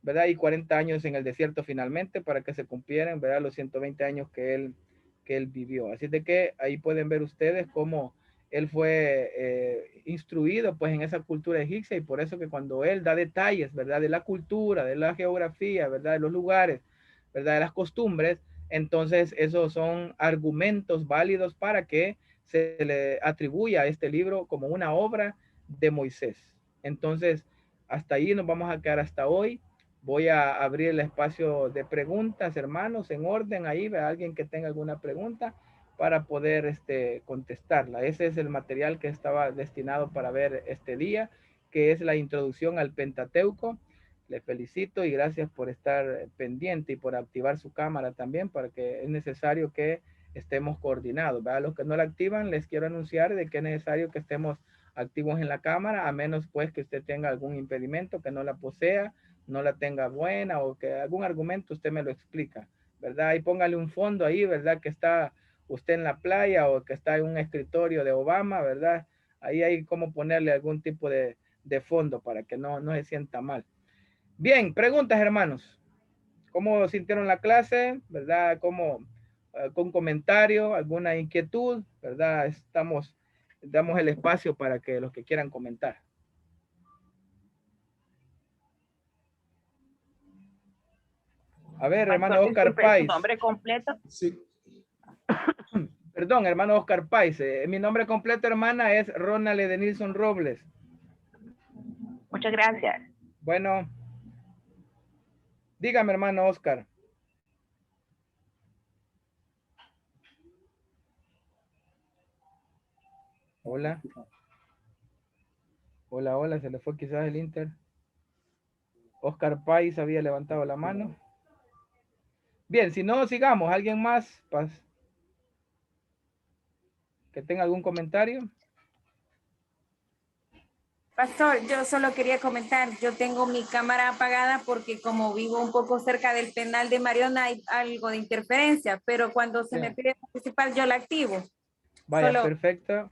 ¿verdad? Y 40 años en el desierto finalmente para que se cumplieran, ¿verdad? Los 120 años que él vivió. Así de que ahí pueden ver ustedes cómo él fue instruido pues en esa cultura egipcia, y por eso que cuando él da detalles, ¿verdad? De la cultura, de la geografía, ¿verdad? De los lugares, ¿verdad? De las costumbres, entonces esos son argumentos válidos para que se le atribuya a este libro como una obra de Moisés. Entonces, hasta ahí nos vamos a quedar hasta hoy. Voy a abrir el espacio de preguntas, hermanos, en orden ahí, ¿ve? Alguien que tenga alguna pregunta para poder contestarla. Ese es el material que estaba destinado para ver este día, que es la introducción al Pentateuco. Les felicito y gracias por estar pendiente y por activar su cámara también, para que es necesario que estemos coordinados, ¿verdad? Los que no la activan, les quiero anunciar de que es necesario que estemos activos en la cámara, a menos pues que usted tenga algún impedimento, que no la posea, no la tenga buena o que algún argumento usted me lo explica, ¿verdad? Y póngale un fondo ahí, ¿verdad? Que está usted en la playa o que está en un escritorio de Obama, ¿verdad? Ahí hay como ponerle algún tipo de fondo para que no se sienta mal. Bien, preguntas, hermanos. ¿Cómo sintieron la clase? ¿Verdad? ¿Cómo, con comentario, alguna inquietud? ¿Verdad? Damos el espacio para que los que quieran comentar. A ver, hermano Oscar Pais. ¿Su nombre completo? Sí. Perdón, hermano Oscar Pais. Mi nombre completo, hermana, es Ronald Edenilson Robles. Muchas gracias. Bueno. Dígame, hermano Oscar. Hola. Hola, hola, se le fue quizás el Inter. Oscar Pais había levantado la mano. Bien, si no, sigamos. ¿Alguien más? ¿Que tenga algún comentario? Pastor, yo solo quería comentar, yo tengo mi cámara apagada porque como vivo un poco cerca del penal de Mariona hay algo de interferencia, pero cuando se me pide participar yo la activo. Vaya, perfecto.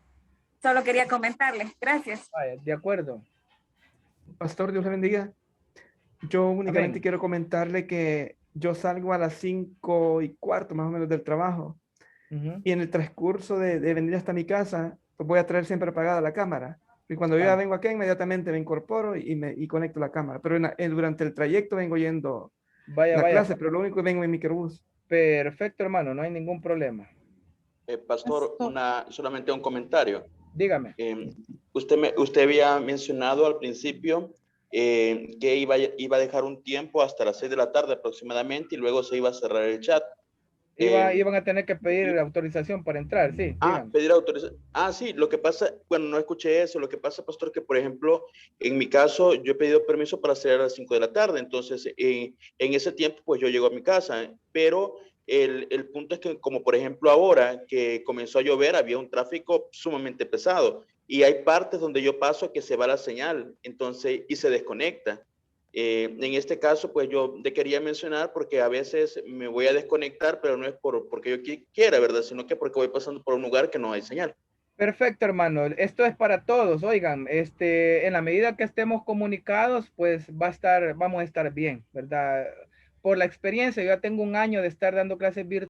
Solo quería comentarle. Gracias. Vaya, de acuerdo. Pastor, Dios le bendiga. Yo únicamente Amén. quiero comentarle que yo salgo a las 5:15 más o menos del trabajo. Y en el transcurso de venir hasta mi casa, pues voy a traer siempre apagada la cámara. Y cuando yo ya vengo acá, inmediatamente me incorporo y conecto la cámara. Pero durante el trayecto vengo yendo la clase, pero lo único que vengo en microbús. Perfecto, hermano, no hay ningún problema. Pastor, solamente un comentario. Dígame. Usted había mencionado al principio que iba a dejar un tiempo hasta las 6 de la tarde aproximadamente y luego se iba a cerrar el chat. Iban a tener que pedir autorización para entrar, sí. Pedir autorización. Sí, lo que pasa, bueno, no escuché eso. Lo que pasa, pastor, que por ejemplo, en mi caso, yo he pedido permiso para salir a las 5 de la tarde. Entonces, en ese tiempo, pues yo llego a mi casa. Pero el punto es que, como por ejemplo ahora que comenzó a llover, había un tráfico sumamente pesado. Y hay partes donde yo paso que se va la señal, entonces, y se desconecta. En este caso, pues yo te quería mencionar porque a veces me voy a desconectar, pero no es porque yo quiera, ¿verdad? Sino que porque voy pasando por un lugar que no hay señal. Perfecto, hermano. Esto es para todos. Oigan, en la medida que estemos comunicados, pues vamos a estar bien, ¿verdad? Por la experiencia, yo ya tengo un año de estar dando clases virtuales.